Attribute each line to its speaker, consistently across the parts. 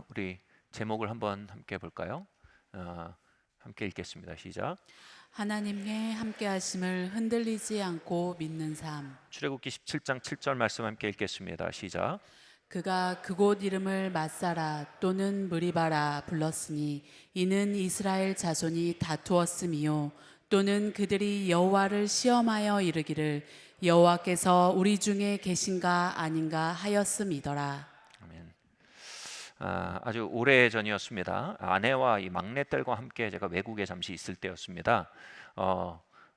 Speaker 1: 우리 제목을 한번 함께 볼까요? 함께 읽겠습니다. 시작.
Speaker 2: 하나님의 함께하심을 흔들리지 않고 믿는 삶.
Speaker 1: 출애굽기 17장 7절 말씀 함께 읽겠습니다. 시작.
Speaker 2: 그가 그곳 이름을 맛사라 또는 무리바라 불렀으니 이는 이스라엘 자손이 다투었음이요 또는 그들이 여호와를 시험하여 이르기를 여호와께서 우리 중에 계신가 아닌가 하였음이더라.
Speaker 1: 아멘. 아주 오래 전이었습니다. 아내와 이 막내딸과 함께 제가 외국에 잠시 있을 때였습니다.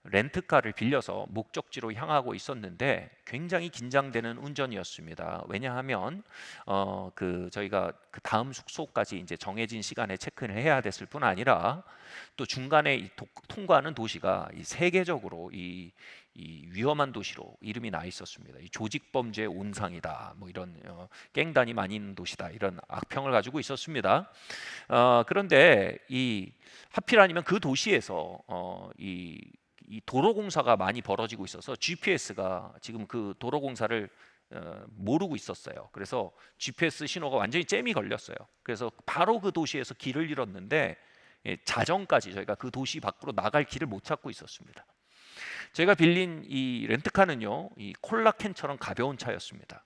Speaker 1: 렌트카를 빌려서 목적지로 향하고 있었는데 굉장히 긴장되는 운전이었습니다. 왜냐하면 저희가 그 다음 숙소까지 이제 정해진 시간에 체크인을 해야 됐을 뿐 아니라 또 중간에 통과하는 도시가 세계적으로 이 위험한 도시로 이름이 나 있었습니다. 이 조직 범죄의 온상이다. 뭐 이런 갱단이 많이 있는 도시다. 이런 악평을 가지고 있었습니다. 그런데 이 하필 아니면 그 도시에서 이 도로 공사가 많이 벌어지고 있어서 GPS가 지금 그 도로 공사를 모르고 있었어요. 그래서 GPS 신호가 완전히 잼이 걸렸어요. 그래서 바로 그 도시에서 길을 잃었는데 자정까지 저희가 그 도시 밖으로 나갈 길을 못 찾고 있었습니다. 제가 빌린 이 렌트카는요, 이 콜라캔처럼 가벼운 차였습니다.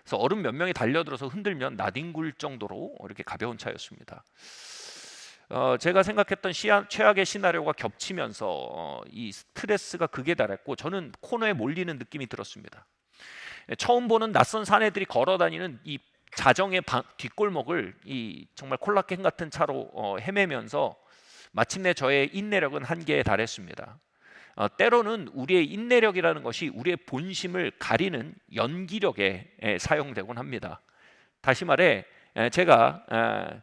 Speaker 1: 그래서 어른 몇 명이 달려들어서 흔들면 나뒹굴 정도로 이렇게 가벼운 차였습니다. 제가 생각했던 최악의 시나리오가 겹치면서 이 스트레스가 극에 달했고 저는 코너에 몰리는 느낌이 들었습니다. 처음 보는 낯선 사내들이 걸어다니는 이 자정의 뒷골목을 이 정말 콜라캔 같은 차로 헤매면서 마침내 저의 인내력은 한계에 달했습니다. 때로는 우리의 인내력이라는 것이 우리의 본심을 가리는 연기력에 사용되곤 합니다. 다시 말해 제가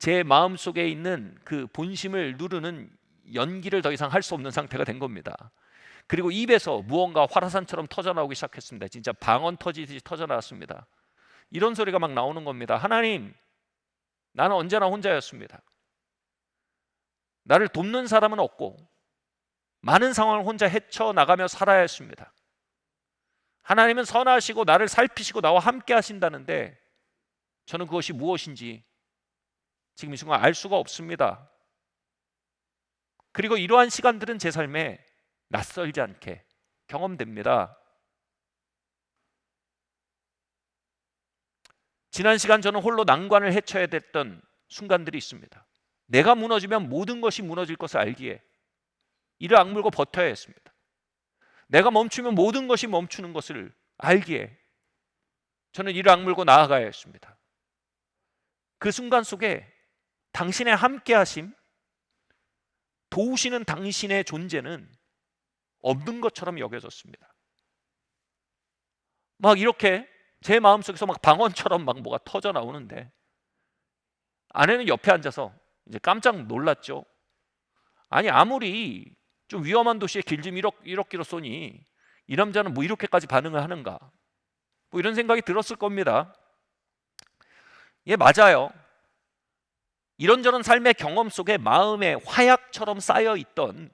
Speaker 1: 제 마음속에 있는 그 본심을 누르는 연기를 더 이상 할 수 없는 상태가 된 겁니다. 그리고 입에서 무언가 화라산처럼 터져나오기 시작했습니다. 진짜 방언 터지듯이 터져나왔습니다. 이런 소리가 막 나오는 겁니다. 하나님, 나는 언제나 혼자였습니다. 나를 돕는 사람은 없고 많은 상황을 혼자 헤쳐나가며 살아야 했습니다. 하나님은 선하시고 나를 살피시고 나와 함께 하신다는데 저는 그것이 무엇인지 지금 이 순간 알 수가 없습니다. 그리고 이러한 시간들은 제 삶에 낯설지 않게 경험됩니다. 지난 시간 저는 홀로 난관을 헤쳐야 됐던 순간들이 있습니다. 내가 무너지면 모든 것이 무너질 것을 알기에 이를 악물고 버텨야 했습니다. 내가 멈추면 모든 것이 멈추는 것을 알기에 저는 이를 악물고 나아가야 했습니다. 그 순간 속에 당신의 함께하심, 도우시는 당신의 존재는 없는 것처럼 여겨졌습니다. 막 이렇게 제 마음속에서 막 방언처럼 막 뭐가 터져 나오는데 아내는 옆에 앉아서 이제 깜짝 놀랐죠. 아니 아무리 좀 위험한 도시에 길 좀 1억 기로 쏘니 이 남자는 뭐 이렇게까지 반응을 하는가, 뭐 이런 생각이 들었을 겁니다. 예, 맞아요. 이런저런 삶의 경험 속에 마음에 화약처럼 쌓여 있던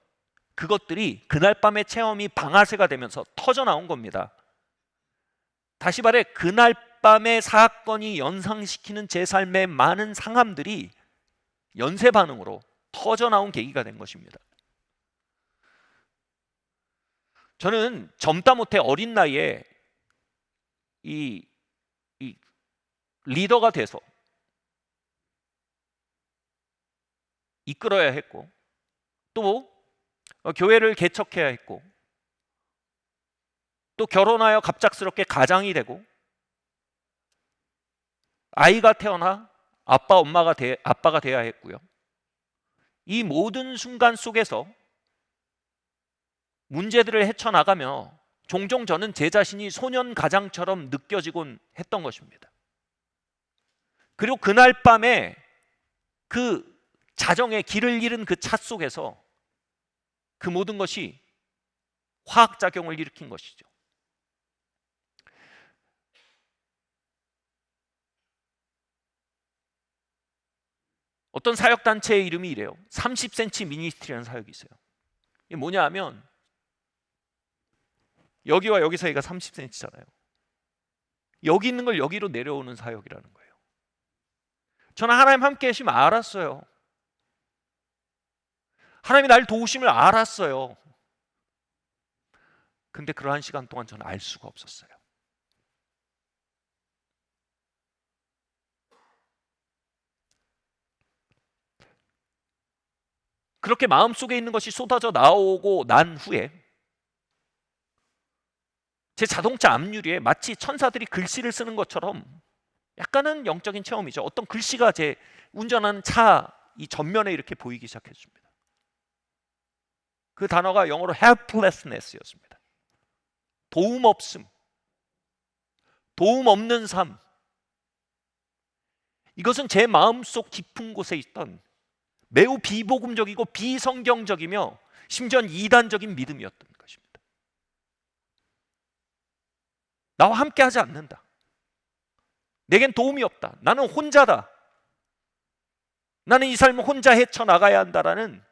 Speaker 1: 그것들이 그날 밤의 체험이 방아쇠가 되면서 터져 나온 겁니다. 다시 말해 그날 밤의 사건이 연상시키는 제 삶의 많은 상함들이 연쇄 반응으로 터져 나온 계기가 된 것입니다. 저는 젊다 못해 어린 나이에 이 리더가 돼서 이끌어야 했고 또 교회를 개척해야 했고 또 결혼하여 갑작스럽게 가장이 되고 아이가 태어나 아빠가 돼야 했고요. 이 모든 순간 속에서 문제들을 헤쳐나가며 종종 저는 제 자신이 소년 가장처럼 느껴지곤 했던 것입니다. 그리고 그날 밤에 그 자정에 길을 잃은 그 차 속에서 그 모든 것이 화학작용을 일으킨 것이죠. 어떤 사역단체의 이름이 이래요. 30cm 미니스트리라는 사역이 있어요. 이게 뭐냐 하면 여기와 여기 사이가 30cm잖아요. 여기 있는 걸 여기로 내려오는 사역이라는 거예요. 저는 하나님 함께 하심을 알았어요. 하나님이 날 도우심을 알았어요. 근데 그러한 시간 동안 저는 알 수가 없었어요. 그렇게 마음속에 있는 것이 쏟아져 나오고 난 후에 제 자동차 앞유리에 마치 천사들이 글씨를 쓰는 것처럼 약간은 영적인 체험이죠. 어떤 글씨가 제 운전하는 차 이 전면에 이렇게 보이기 시작했습니다. 그 단어가 영어로 helplessness였습니다. 도움 없음, 도움 없는 삶. 이것은 제 마음속 깊은 곳에 있던 매우 비복음적이고 비성경적이며 심지어는 이단적인 믿음이었던 것입니다. 나와 함께 하지 않는다. 내겐 도움이 없다. 나는 혼자다. 나는 이 삶을 혼자 헤쳐나가야 한다라는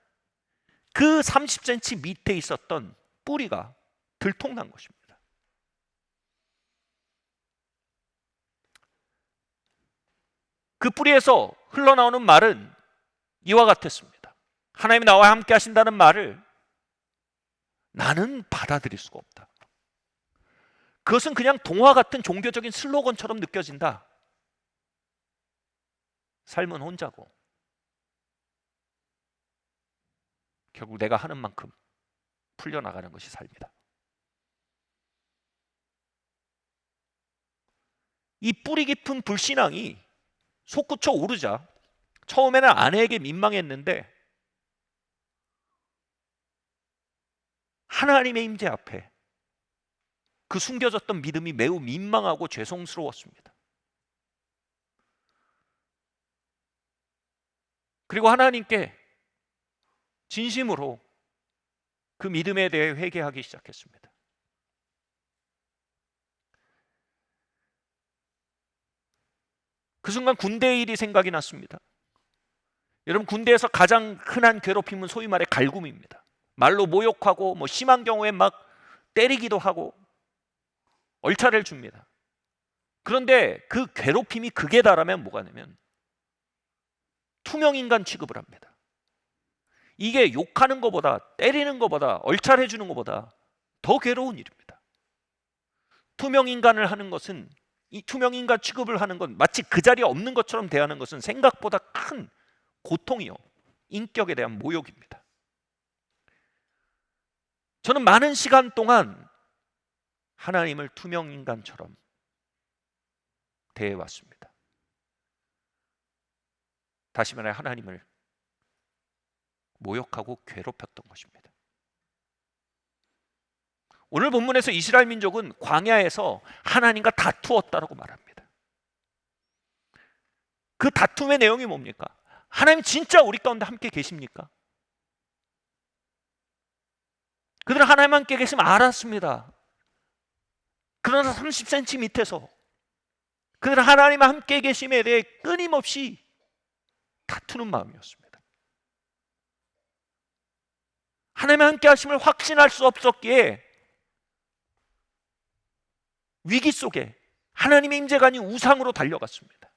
Speaker 1: 그 30cm 밑에 있었던 뿌리가 들통난 것입니다. 그 뿌리에서 흘러나오는 말은 이와 같았습니다. 하나님이 나와 함께 하신다는 말을 나는 받아들일 수가 없다. 그것은 그냥 동화 같은 종교적인 슬로건처럼 느껴진다. 삶은 혼자고 결국 내가 하는 만큼 풀려나가는 것이 삶이다. 이 뿌리 깊은 불신앙이 솟구쳐 오르자 처음에는 아내에게 민망했는데 하나님의 임재 앞에 그 숨겨졌던 믿음이 매우 민망하고 죄송스러웠습니다. 그리고 하나님께 진심으로 그 믿음에 대해 회개하기 시작했습니다. 그 순간 군대 일이 생각이 났습니다. 여러분, 군대에서 가장 흔한 괴롭힘은 소위 말해 갈굼입니다. 말로 모욕하고 심한 경우에 막 때리기도 하고 얼차례를 줍니다. 그런데 그 괴롭힘이 극에 달하면 뭐가 되냐면 투명인간 취급을 합니다. 이게 욕하는 것보다 때리는 것보다 얼차례 주는 것보다 더 괴로운 일입니다. 투명인간을 하는 것은 이 투명인간 취급을 하는 건 마치 그 자리에 없는 것처럼 대하는 것은 생각보다 큰 고통이요 인격에 대한 모욕입니다. 저는 많은 시간 동안 하나님을 투명인간처럼 대해왔습니다. 다시 말해 하나님을 모욕하고 괴롭혔던 것입니다. 오늘 본문에서 이스라엘 민족은 광야에서 하나님과 다투었다라고 말합니다. 그 다툼의 내용이 뭡니까? 하나님 진짜 우리 가운데 함께 계십니까? 그들은 하나님 함께 계시면 알았습니다. 그러나 30cm 밑에서 그들은 하나님 함께 계심에 대해 끊임없이 다투는 마음이었습니다. 하나님의 함께 하심을 확신할 수 없었기에 위기 속에 하나님의 임재가 아닌 우상으로 달려갔습니다.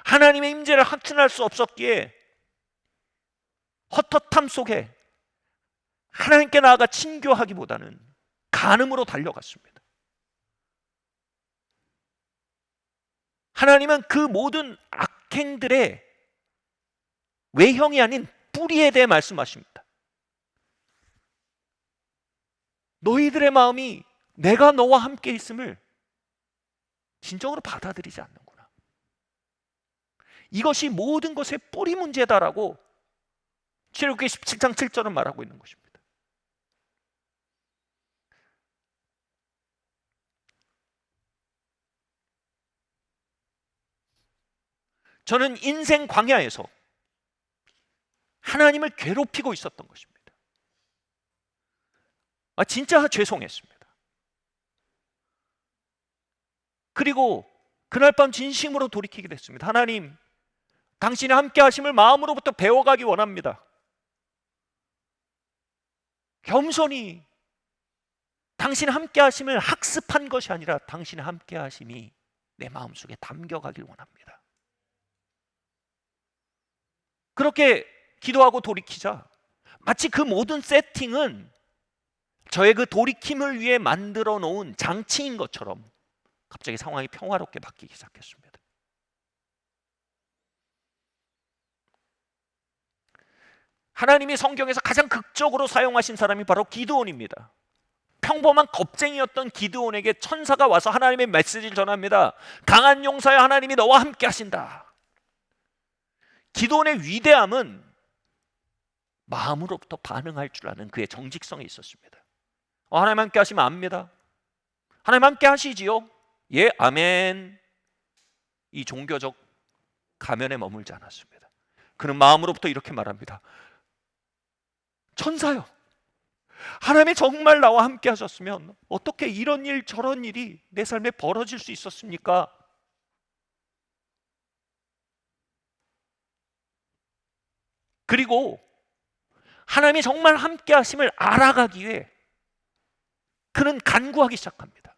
Speaker 1: 하나님의 임재를 확신할 수 없었기에 헛헛함 속에 하나님께 나아가 친교하기보다는 간음으로 달려갔습니다. 하나님은 그 모든 악행들의 외형이 아닌 뿌리에 대해 말씀하십니다. 너희들의 마음이 내가 너와 함께 있음을 진정으로 받아들이지 않는구나. 이것이 모든 것의 뿌리 문제다라고 출애굽기 17장 7절은 말하고 있는 것입니다. 저는 인생 광야에서 하나님을 괴롭히고 있었던 것입니다. 진짜 죄송했습니다. 그리고 그날 밤 진심으로 돌이키게 됐습니다. 하나님, 당신의 함께 하심을 마음으로부터 배워가기 원합니다. 겸손히 당신의 함께 하심을 학습한 것이 아니라 당신의 함께 하심이 내 마음속에 담겨가길 원합니다. 그렇게 기도하고 돌이키자 마치 그 모든 세팅은 저의 그 돌이킴을 위해 만들어 놓은 장치인 것처럼 갑자기 상황이 평화롭게 바뀌기 시작했습니다. 하나님이 성경에서 가장 극적으로 사용하신 사람이 바로 기드온입니다. 평범한 겁쟁이였던 기드온에게 천사가 와서 하나님의 메시지를 전합니다. 강한 용사여, 하나님이 너와 함께 하신다. 기드온의 위대함은 마음으로부터 반응할 줄 아는 그의 정직성이 있었습니다. 하나님 함께 하시면 압니다. 하나님 함께 하시지요? 예, 아멘. 이 종교적 가면에 머물지 않았습니다. 그는 마음으로부터 이렇게 말합니다. 천사요, 하나님이 정말 나와 함께 하셨으면 어떻게 이런 일 저런 일이 내 삶에 벌어질 수 있었습니까? 그리고 하나님이 정말 함께 하심을 알아가기 위해 그는 간구하기 시작합니다.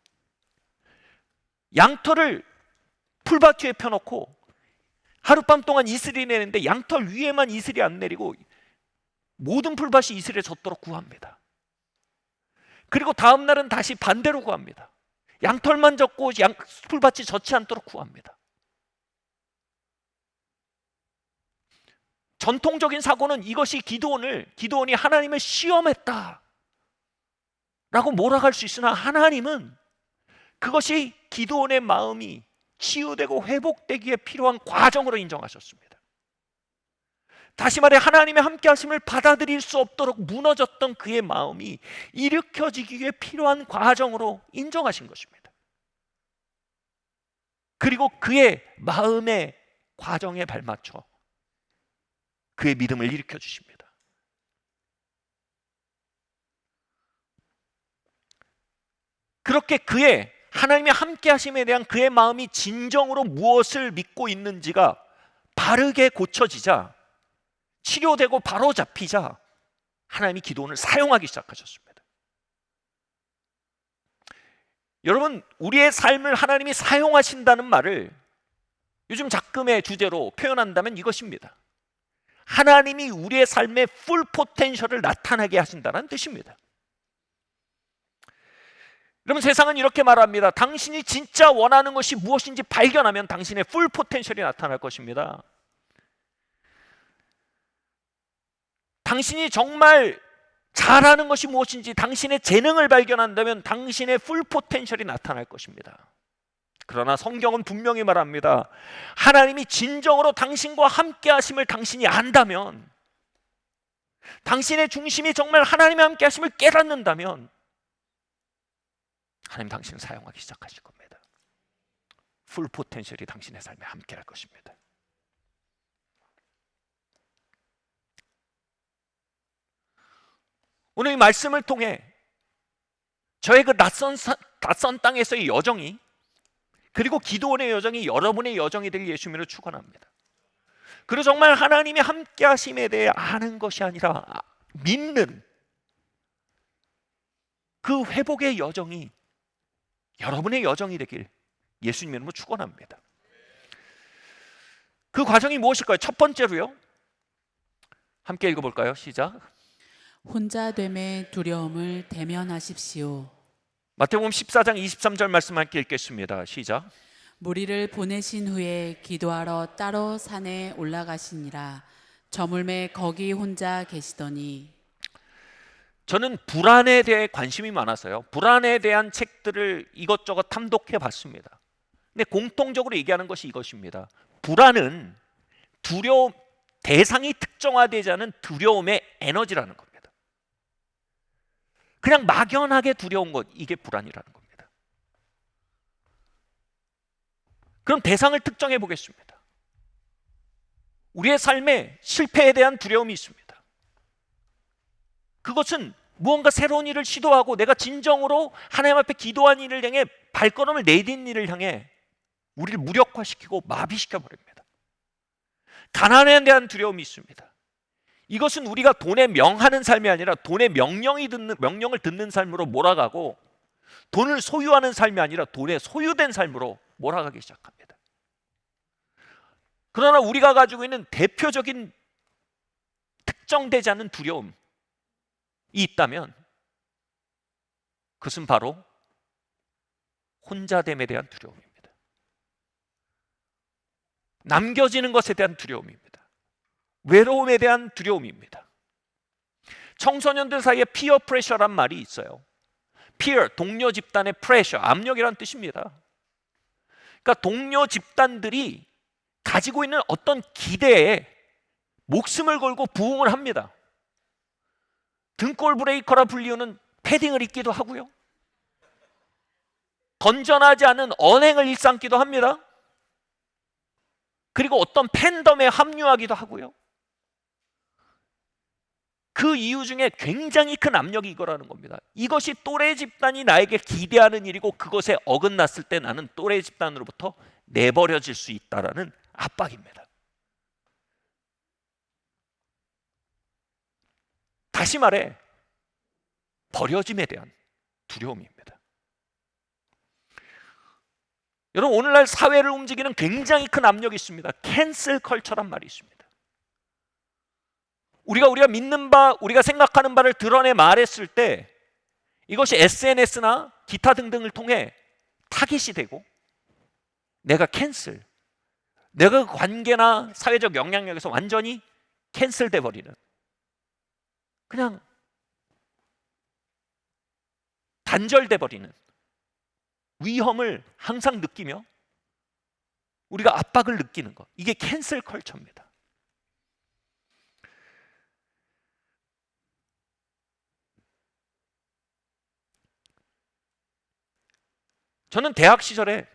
Speaker 1: 양털을 풀밭 위에 펴놓고 하룻밤 동안 이슬이 내리는데 양털 위에만 이슬이 안 내리고 모든 풀밭이 이슬에 젖도록 구합니다. 그리고 다음 날은 다시 반대로 구합니다. 양털만 젖고 풀밭이 젖지 않도록 구합니다. 전통적인 사고는 이것이 기드온이 하나님을 시험했다 라고 몰아갈 수 있으나, 하나님은 그것이 기드온의 마음이 치유되고 회복되기에 필요한 과정으로 인정하셨습니다. 다시 말해 하나님의 함께 하심을 받아들일 수 없도록 무너졌던 그의 마음이 일으켜지기 위해 필요한 과정으로 인정하신 것입니다. 그리고 그의 마음의 과정에 발맞춰 그의 믿음을 일으켜 주십니다. 그렇게 그의 하나님의 함께 하심에 대한 그의 마음이 진정으로 무엇을 믿고 있는지가 바르게 고쳐지자, 치료되고 바로 잡히자 하나님이 기도원을 사용하기 시작하셨습니다. 여러분, 우리의 삶을 하나님이 사용하신다는 말을 요즘 작금의 주제로 표현한다면 이것입니다. 하나님이 우리의 삶의 풀 포텐셜을 나타나게 하신다는 뜻입니다. 여러분, 세상은 이렇게 말합니다. 당신이 진짜 원하는 것이 무엇인지 발견하면 당신의 풀 포텐셜이 나타날 것입니다. 당신이 정말 잘하는 것이 무엇인지 당신의 재능을 발견한다면 당신의 풀 포텐셜이 나타날 것입니다. 그러나 성경은 분명히 말합니다. 하나님이 진정으로 당신과 함께 하심을 당신이 안다면, 당신의 중심이 정말 하나님의 함께 하심을 깨닫는다면 하나님 당신을 사용하기 시작하실 겁니다. 풀 포텐셜이 당신의 삶에 함께 할 것입니다. 오늘 이 말씀을 통해 저의 그 낯선 땅에서의 여정이, 그리고 기도원의 여정이 여러분의 여정이 되길 예수님으로 축원합니다. 그리고 정말 하나님이 함께 하심에 대해 아는 것이 아니라 믿는 그 회복의 여정이 여러분의 여정이 되길 예수님 이름으로 축원합니다. 그 과정이 무엇일까요? 첫 번째로요, 함께 읽어볼까요? 시작.
Speaker 2: 혼자됨의 두려움을 대면하십시오.
Speaker 1: 마태복음 14장 23절 말씀 함께 읽겠습니다. 시작.
Speaker 2: 무리를 보내신 후에 기도하러 따로 산에 올라가시니라. 저물매 거기 혼자 계시더니.
Speaker 1: 저는 불안에 대해 관심이 많아서요, 불안에 대한 책들을 이것저것 탐독해 봤습니다. 근데 공통적으로 얘기하는 것이 이것입니다. 불안은 두려움, 대상이 특정화되지 않은 두려움의 에너지라는 겁니다. 그냥 막연하게 두려운 것, 이게 불안이라는 겁니다. 그럼 대상을 특정해 보겠습니다. 우리의 삶에 실패에 대한 두려움이 있습니다. 그것은 무언가 새로운 일을 시도하고 내가 진정으로 하나님 앞에 기도한 일을 향해 발걸음을 내딛는 일을 향해 우리를 무력화시키고 마비시켜 버립니다. 가난에 대한 두려움이 있습니다. 이것은 우리가 돈에 명하는 삶이 아니라 돈의 명령을 듣는 삶으로 몰아가고, 돈을 소유하는 삶이 아니라 돈에 소유된 삶으로 몰아가기 시작합니다. 그러나 우리가 가지고 있는 대표적인 측정되지 않는 두려움이 있다면 그것은 바로 혼자됨에 대한 두려움입니다. 남겨지는 것에 대한 두려움입니다. 외로움에 대한 두려움입니다. 청소년들 사이에 피어 프레셔란 말이 있어요. 피어, 동료 집단의 프레셔, 압력이란 뜻입니다. 그러니까 동료 집단들이 가지고 있는 어떤 기대에 목숨을 걸고 부응을 합니다. 등골 브레이커라 불리우는 패딩을 입기도 하고요. 건전하지 않은 언행을 일삼기도 합니다. 그리고 어떤 팬덤에 합류하기도 하고요. 그 이유 중에 굉장히 큰 압력이 이거라는 겁니다. 이것이 또래 집단이 나에게 기대하는 일이고 그것에 어긋났을 때 나는 또래 집단으로부터 내버려질 수 있다라는 압박입니다. 다시 말해 버려짐에 대한 두려움입니다. 여러분, 오늘날 사회를 움직이는 굉장히 큰 압력이 있습니다. 캔슬 컬처란 말이 있습니다. 우리가 믿는 바, 우리가 생각하는 바를 드러내 말했을 때 이것이 SNS나 기타 등등을 통해 타깃이 되고 내가 캔슬, 내가 그 관계나 사회적 영향력에서 완전히 캔슬돼 버리는, 그냥 단절돼 버리는 위험을 항상 느끼며 우리가 압박을 느끼는 것, 이게 캔슬 컬처입니다. 저는 대학 시절에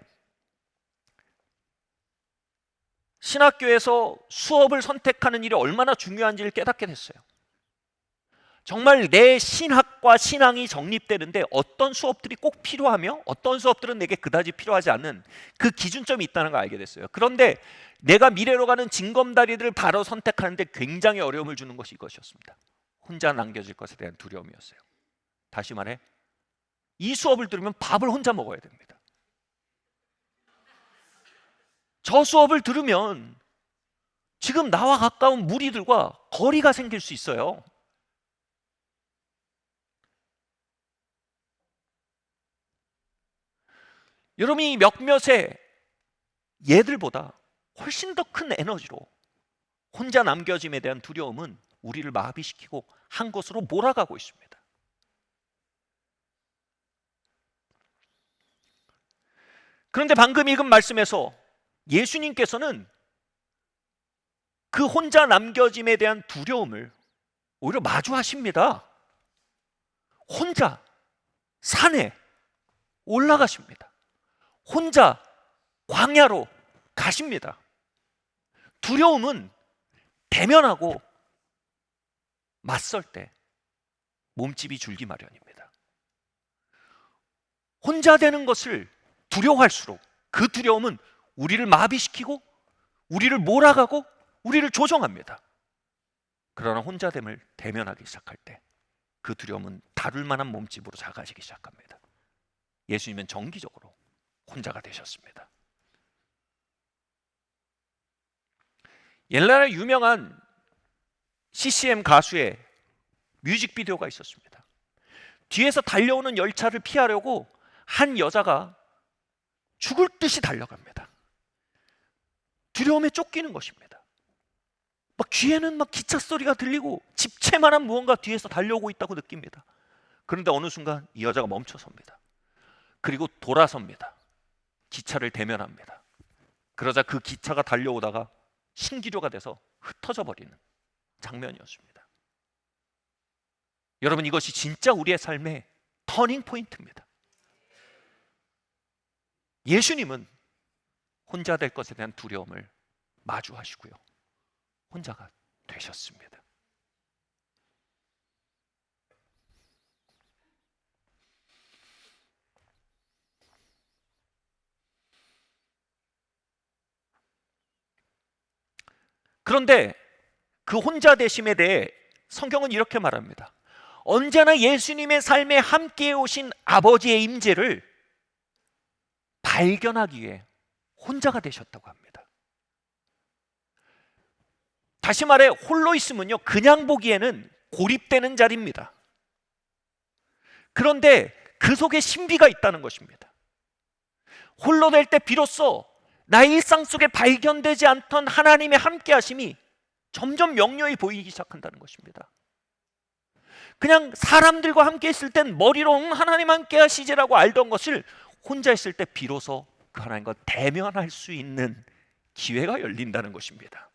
Speaker 1: 신학교에서 수업을 선택하는 일이 얼마나 중요한지를 깨닫게 됐어요. 정말 내 신학과 신앙이 정립되는데 어떤 수업들이 꼭 필요하며 어떤 수업들은 내게 그다지 필요하지 않은 그 기준점이 있다는 걸 알게 됐어요. 그런데 내가 미래로 가는 징검다리들을 바로 선택하는데 굉장히 어려움을 주는 것이 이것이었습니다. 혼자 남겨질 것에 대한 두려움이었어요. 다시 말해, 이 수업을 들으면 밥을 혼자 먹어야 됩니다. 저 수업을 들으면 지금 나와 가까운 무리들과 거리가 생길 수 있어요. 여러분이 몇몇의 얘들보다 훨씬 더 큰 에너지로 혼자 남겨짐에 대한 두려움은 우리를 마비시키고 한 곳으로 몰아가고 있습니다. 그런데 방금 읽은 말씀에서 예수님께서는 그 혼자 남겨짐에 대한 두려움을 오히려 마주하십니다. 혼자 산에 올라가십니다. 혼자 광야로 가십니다. 두려움은 대면하고 맞설 때 몸집이 줄기 마련입니다. 혼자 되는 것을 두려워할수록 그 두려움은 우리를 마비시키고 우리를 몰아가고 우리를 조종합니다. 그러나 혼자됨을 대면하기 시작할 때 그 두려움은 다룰 만한 몸집으로 작아지기 시작합니다. 예수님은 정기적으로 혼자가 되셨습니다. 옛날에 유명한 CCM 가수의 뮤직비디오가 있었습니다. 뒤에서 달려오는 열차를 피하려고 한 여자가 죽을 듯이 달려갑니다. 두려움에 쫓기는 것입니다. 막 귀에는 막 기차 소리가 들리고 집채만한 무언가 뒤에서 달려오고 있다고 느낍니다. 그런데 어느 순간 이 여자가 멈춰섭니다. 그리고 돌아섭니다. 기차를 대면합니다. 그러자 그 기차가 달려오다가 신기류가 돼서 흩어져 버리는 장면이었습니다. 여러분, 이것이 진짜 우리의 삶의 터닝 포인트입니다. 예수님은 혼자 될 것에 대한 두려움을 마주하시고요, 혼자가 되셨습니다. 그런데 그 혼자 되심에 대해 성경은 이렇게 말합니다. 언제나 예수님의 삶에 함께 오신 아버지의 임재를 발견하기 위해 혼자가 되셨다고 합니다. 다시 말해 홀로 있으면요, 그냥 보기에는 고립되는 자리입니다. 그런데 그 속에 신비가 있다는 것입니다. 홀로 될 때 비로소 나의 일상 속에 발견되지 않던 하나님의 함께 하심이 점점 명료히 보이기 시작한다는 것입니다. 그냥 사람들과 함께 있을 땐 머리로 하나님 함께 하시지라고 알던 것을 혼자 있을 때 비로소 그 하나님과 대면할 수 있는 기회가 열린다는 것입니다.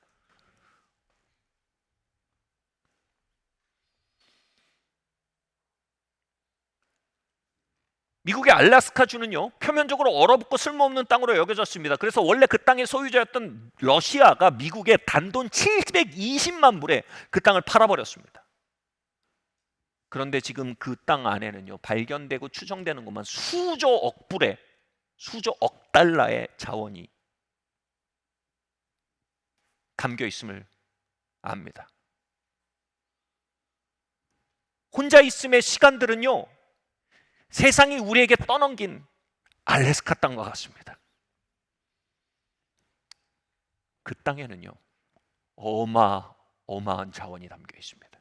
Speaker 1: 미국의 알래스카주는요, 표면적으로 얼어붙고 쓸모없는 땅으로 여겨졌습니다. 그래서 원래 그 땅의 소유자였던 러시아가 미국에 단돈 720만 불에 그 땅을 팔아버렸습니다. 그런데 지금 그 땅 안에는요, 발견되고 추정되는 것만 수조억 불의, 수조억 달러의 자원이 담겨 있음을 압니다. 혼자 있음의 시간들은요, 세상이 우리에게 떠넘긴 알래스카 땅과 같습니다. 그 땅에는요, 어마어마한 자원이 담겨 있습니다.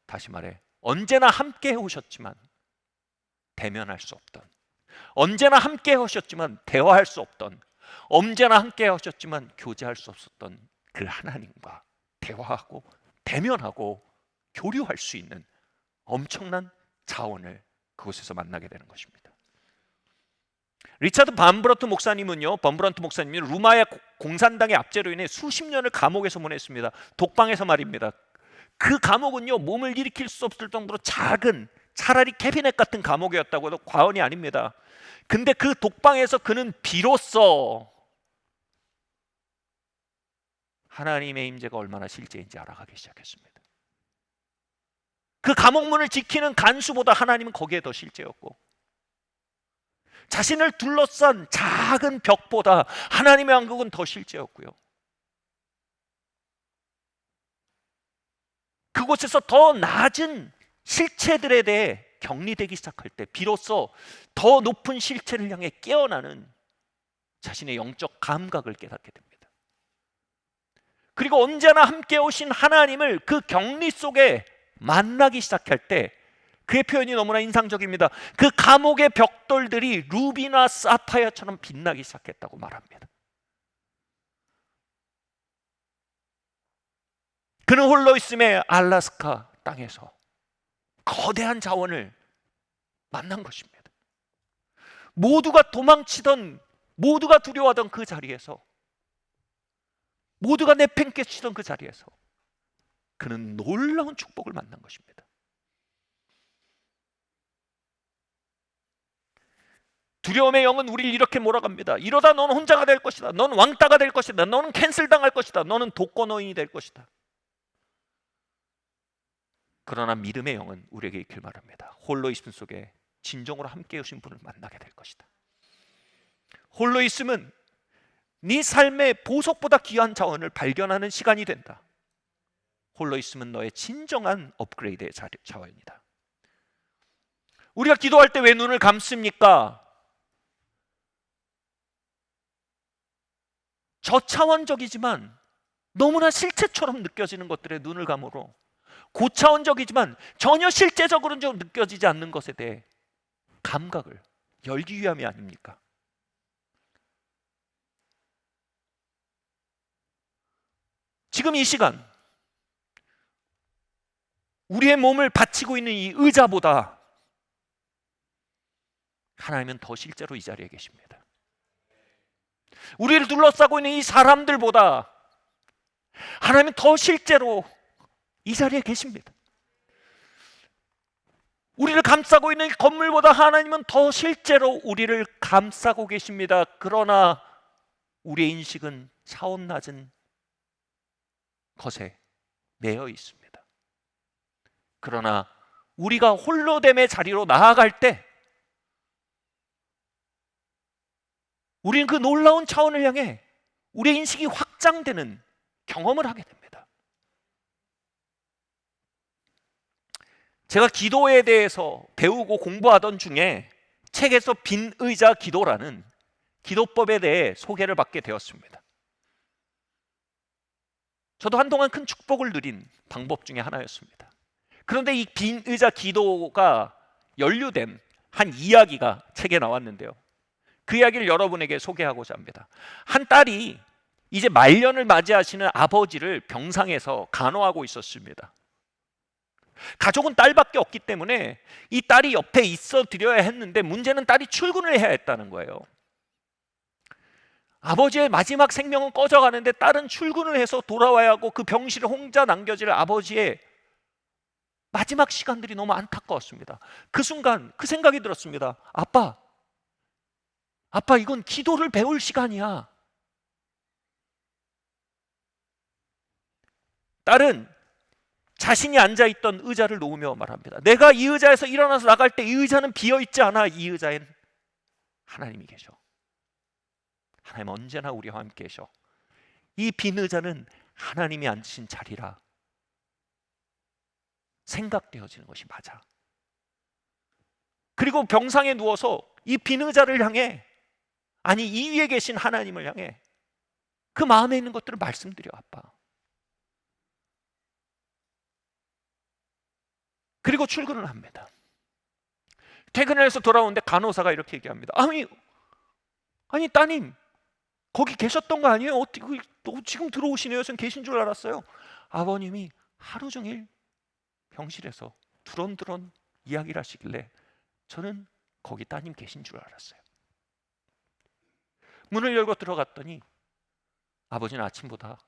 Speaker 1: 다시 말해 언제나 함께 해오셨지만 대면할 수 없던, 언제나 함께 해오셨지만 대화할 수 없던, 언제나 함께 해오셨지만 교제할 수 없었던 그 하나님과 대화하고 대면하고 교류할 수 있는 엄청난 자원을 그곳에서 만나게 되는 것입니다. 리차드 반브런트 목사님은요, 루마의 공산당의 압제로 인해 수십 년을 감옥에서 보냈습니다. 독방에서 말입니다. 그 감옥은요, 몸을 일으킬 수 없을 정도로 작은, 차라리 캐비넷 같은 감옥이었다고 해도 과언이 아닙니다. 근데 그 독방에서 그는 비로소 하나님의 임재가 얼마나 실제인지 알아가기 시작했습니다. 그 감옥문을 지키는 간수보다 하나님은 거기에 더 실제였고, 자신을 둘러싼 작은 벽보다 하나님의 왕국은 더 실제였고요. 그곳에서 더 낮은 실체들에 대해 격리되기 시작할 때 비로소 더 높은 실체를 향해 깨어나는 자신의 영적 감각을 깨닫게 됩니다. 그리고 언제나 함께 오신 하나님을 그 격리 속에 만나기 시작할 때 그의 표현이 너무나 인상적입니다. 그 감옥의 벽돌들이 루비나 사파이어처럼 빛나기 시작했다고 말합니다. 그는 홀로 있음에 알래스카 땅에서 거대한 자원을 만난 것입니다. 모두가 도망치던, 모두가 두려워하던 그 자리에서, 모두가 내팽개치던 그 자리에서 그는 놀라운 축복을 만난 것입니다. 두려움의 영은 우리를 이렇게 몰아갑니다. 이러다 너는 혼자가 될 것이다. 너는 왕따가 될 것이다. 너는 캔슬당할 것이다. 너는 독거노인이 될 것이다. 그러나 믿음의 영은 우리에게 이끌 말합니다. 홀로 있음 속에 진정으로 함께 오신 분을 만나게 될 것이다. 홀로 있음은 네 삶의 보석보다 귀한 자원을 발견하는 시간이 된다. 홀로 있으면 너의 진정한 업그레이드의 자원이다. 우리가 기도할 때 왜 눈을 감습니까? 저차원적이지만 너무나 실체처럼 느껴지는 것들에 눈을 감으로, 고차원적이지만 전혀 실제적으로는 느껴지지 않는 것에 대해 감각을 열기 위함이 아닙니까? 지금 이 시간 우리의 몸을 바치고 있는 이 의자보다 하나님은 더 실제로 이 자리에 계십니다. 우리를 둘러싸고 있는 이 사람들보다 하나님은 더 실제로 이 자리에 계십니다. 우리를 감싸고 있는 이 건물보다 하나님은 더 실제로 우리를 감싸고 계십니다. 그러나 우리의 인식은 차원 낮은 것에 매여 있습니다. 그러나 우리가 홀로됨의 자리로 나아갈 때 우리는 그 놀라운 차원을 향해 우리의 인식이 확장되는 경험을 하게 됩니다. 제가 기도에 대해서 배우고 공부하던 중에 책에서 빈 의자 기도라는 기도법에 대해 소개를 받게 되었습니다. 저도 한동안 큰 축복을 누린 방법 중에 하나였습니다. 그런데 이 빈 의자 기도가 연루된 한 이야기가 책에 나왔는데요. 그 이야기를 여러분에게 소개하고자 합니다. 한 딸이 이제 말년을 맞이하시는 아버지를 병상에서 간호하고 있었습니다. 가족은 딸밖에 없기 때문에 이 딸이 옆에 있어 드려야 했는데, 문제는 딸이 출근을 해야 했다는 거예요. 아버지의 마지막 생명은 꺼져가는데 딸은 출근을 해서 돌아와야 하고, 그 병실에 혼자 남겨질 아버지의 마지막 시간들이 너무 안타까웠습니다. 그 순간 그 생각이 들었습니다. 아빠, 이건 기도를 배울 시간이야. 딸은 자신이 앉아있던 의자를 놓으며 말합니다. 내가 이 의자에서 일어나서 나갈 때 이 의자는 비어있지 않아. 이 의자엔 하나님이 계셔. 하나님 언제나 우리와 함께 계셔. 이 빈 의자는 하나님이 앉으신 자리라 생각되어지는 것이 맞아. 그리고 병상에 누워서 이 빈 의자를 향해, 아니 이 위에 계신 하나님을 향해 그 마음에 있는 것들을 말씀드려. 아빠. 그리고 출근을 합니다. 퇴근을 해서 돌아오는데 간호사가 이렇게 얘기합니다. 아니 따님, 거기 계셨던 거 아니에요? 어떻게 지금 들어오시네요? 전 계신 줄 알았어요. 아버님이 하루 종일 병실에서 두런두런 이야기를 하시길래 저는 거기 따님 계신 줄 알았어요. 문을 열고 들어갔더니 아버지는 아침보다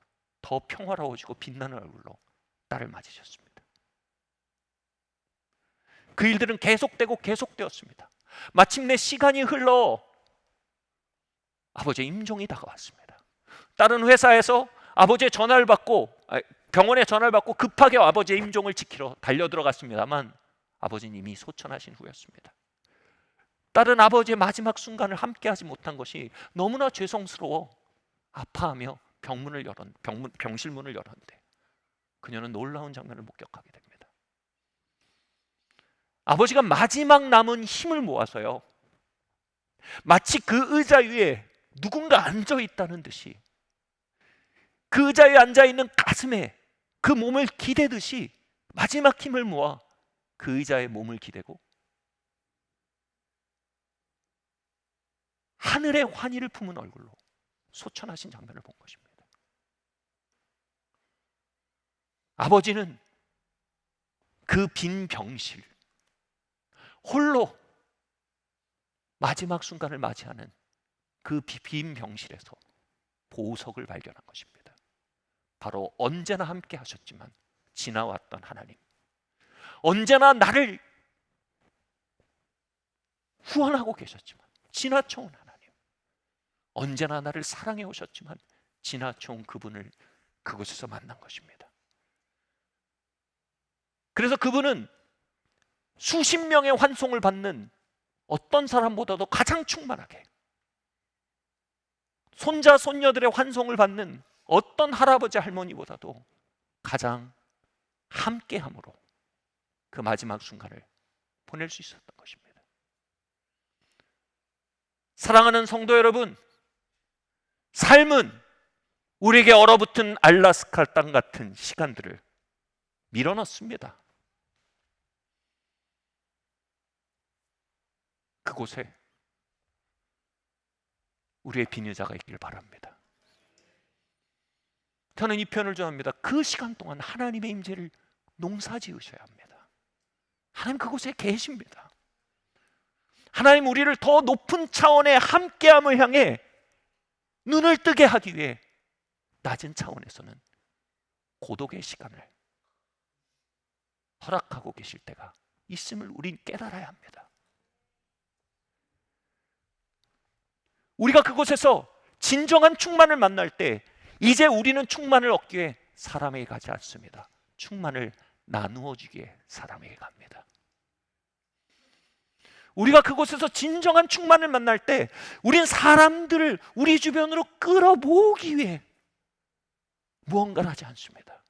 Speaker 1: 더 평화로워지고 빛나는 얼굴로 딸을 맞으셨습니다. 그 일들은 계속되었습니다. 마침내 시간이 흘러 아버지의 임종이 다가왔습니다. 딸은 회사에서 아버지의 전화를 받고, 병원에 전화를 받고 급하게 아버지의 임종을 지키러 달려 들어갔습니다만 아버지는 이미 소천하신 후였습니다. 딸은 아버지의 마지막 순간을 함께하지 못한 것이 너무나 죄송스러워 아파하며 병실 문을 열었는데 그녀는 놀라운 장면을 목격하게 됩니다. 아버지가 마지막 남은 힘을 모아서요, 마치 그 의자 위에 누군가 앉아 있다는 듯이, 그 의자에 앉아 있는 가슴에 그 몸을 기대듯이 마지막 힘을 모아 그 의자에 몸을 기대고 하늘의 환희를 품은 얼굴로 소천하신 장면을 본 것입니다. 아버지는 그 빈 병실, 홀로 마지막 순간을 맞이하는 그 빈 병실에서 보석을 발견한 것입니다. 바로 언제나 함께 하셨지만 지나왔던 하나님, 언제나 나를 후원하고 계셨지만 지나쳐온 하나님, 언제나 나를 사랑해 오셨지만 지나쳐온 그분을 그곳에서 만난 것입니다. 그래서 그분은 수십 명의 환송을 받는 어떤 사람보다도 가장 충만하게, 손자 손녀들의 환송을 받는 어떤 할아버지 할머니보다도 가장 함께함으로 그 마지막 순간을 보낼 수 있었던 것입니다. 사랑하는 성도 여러분, 삶은 우리에게 얼어붙은 알라스카 땅 같은 시간들을 밀어넣습니다. 그곳에 우리의 빈 의자가 있길 바랍니다. 저는 이 표현을 좋아합니다. 그 시간 동안 하나님의 임재를 농사지으셔야 합니다. 하나님 그곳에 계십니다. 하나님 우리를 더 높은 차원의 함께함을 향해 눈을 뜨게 하기 위해 낮은 차원에서는 고독의 시간을 허락하고 계실 때가 있음을 우린 깨달아야 합니다. 우리가 그곳에서 진정한 충만을 만날 때 이제 우리는 충만을 얻기 위해 사람에게 가지 않습니다. 충만을 나누어 주기에 사람에게 갑니다. 우리가 그곳에서 진정한 충만을 만날 때 우린 사람들을 우리 주변으로 끌어모으기 위해 무언가를 하지 않습니다.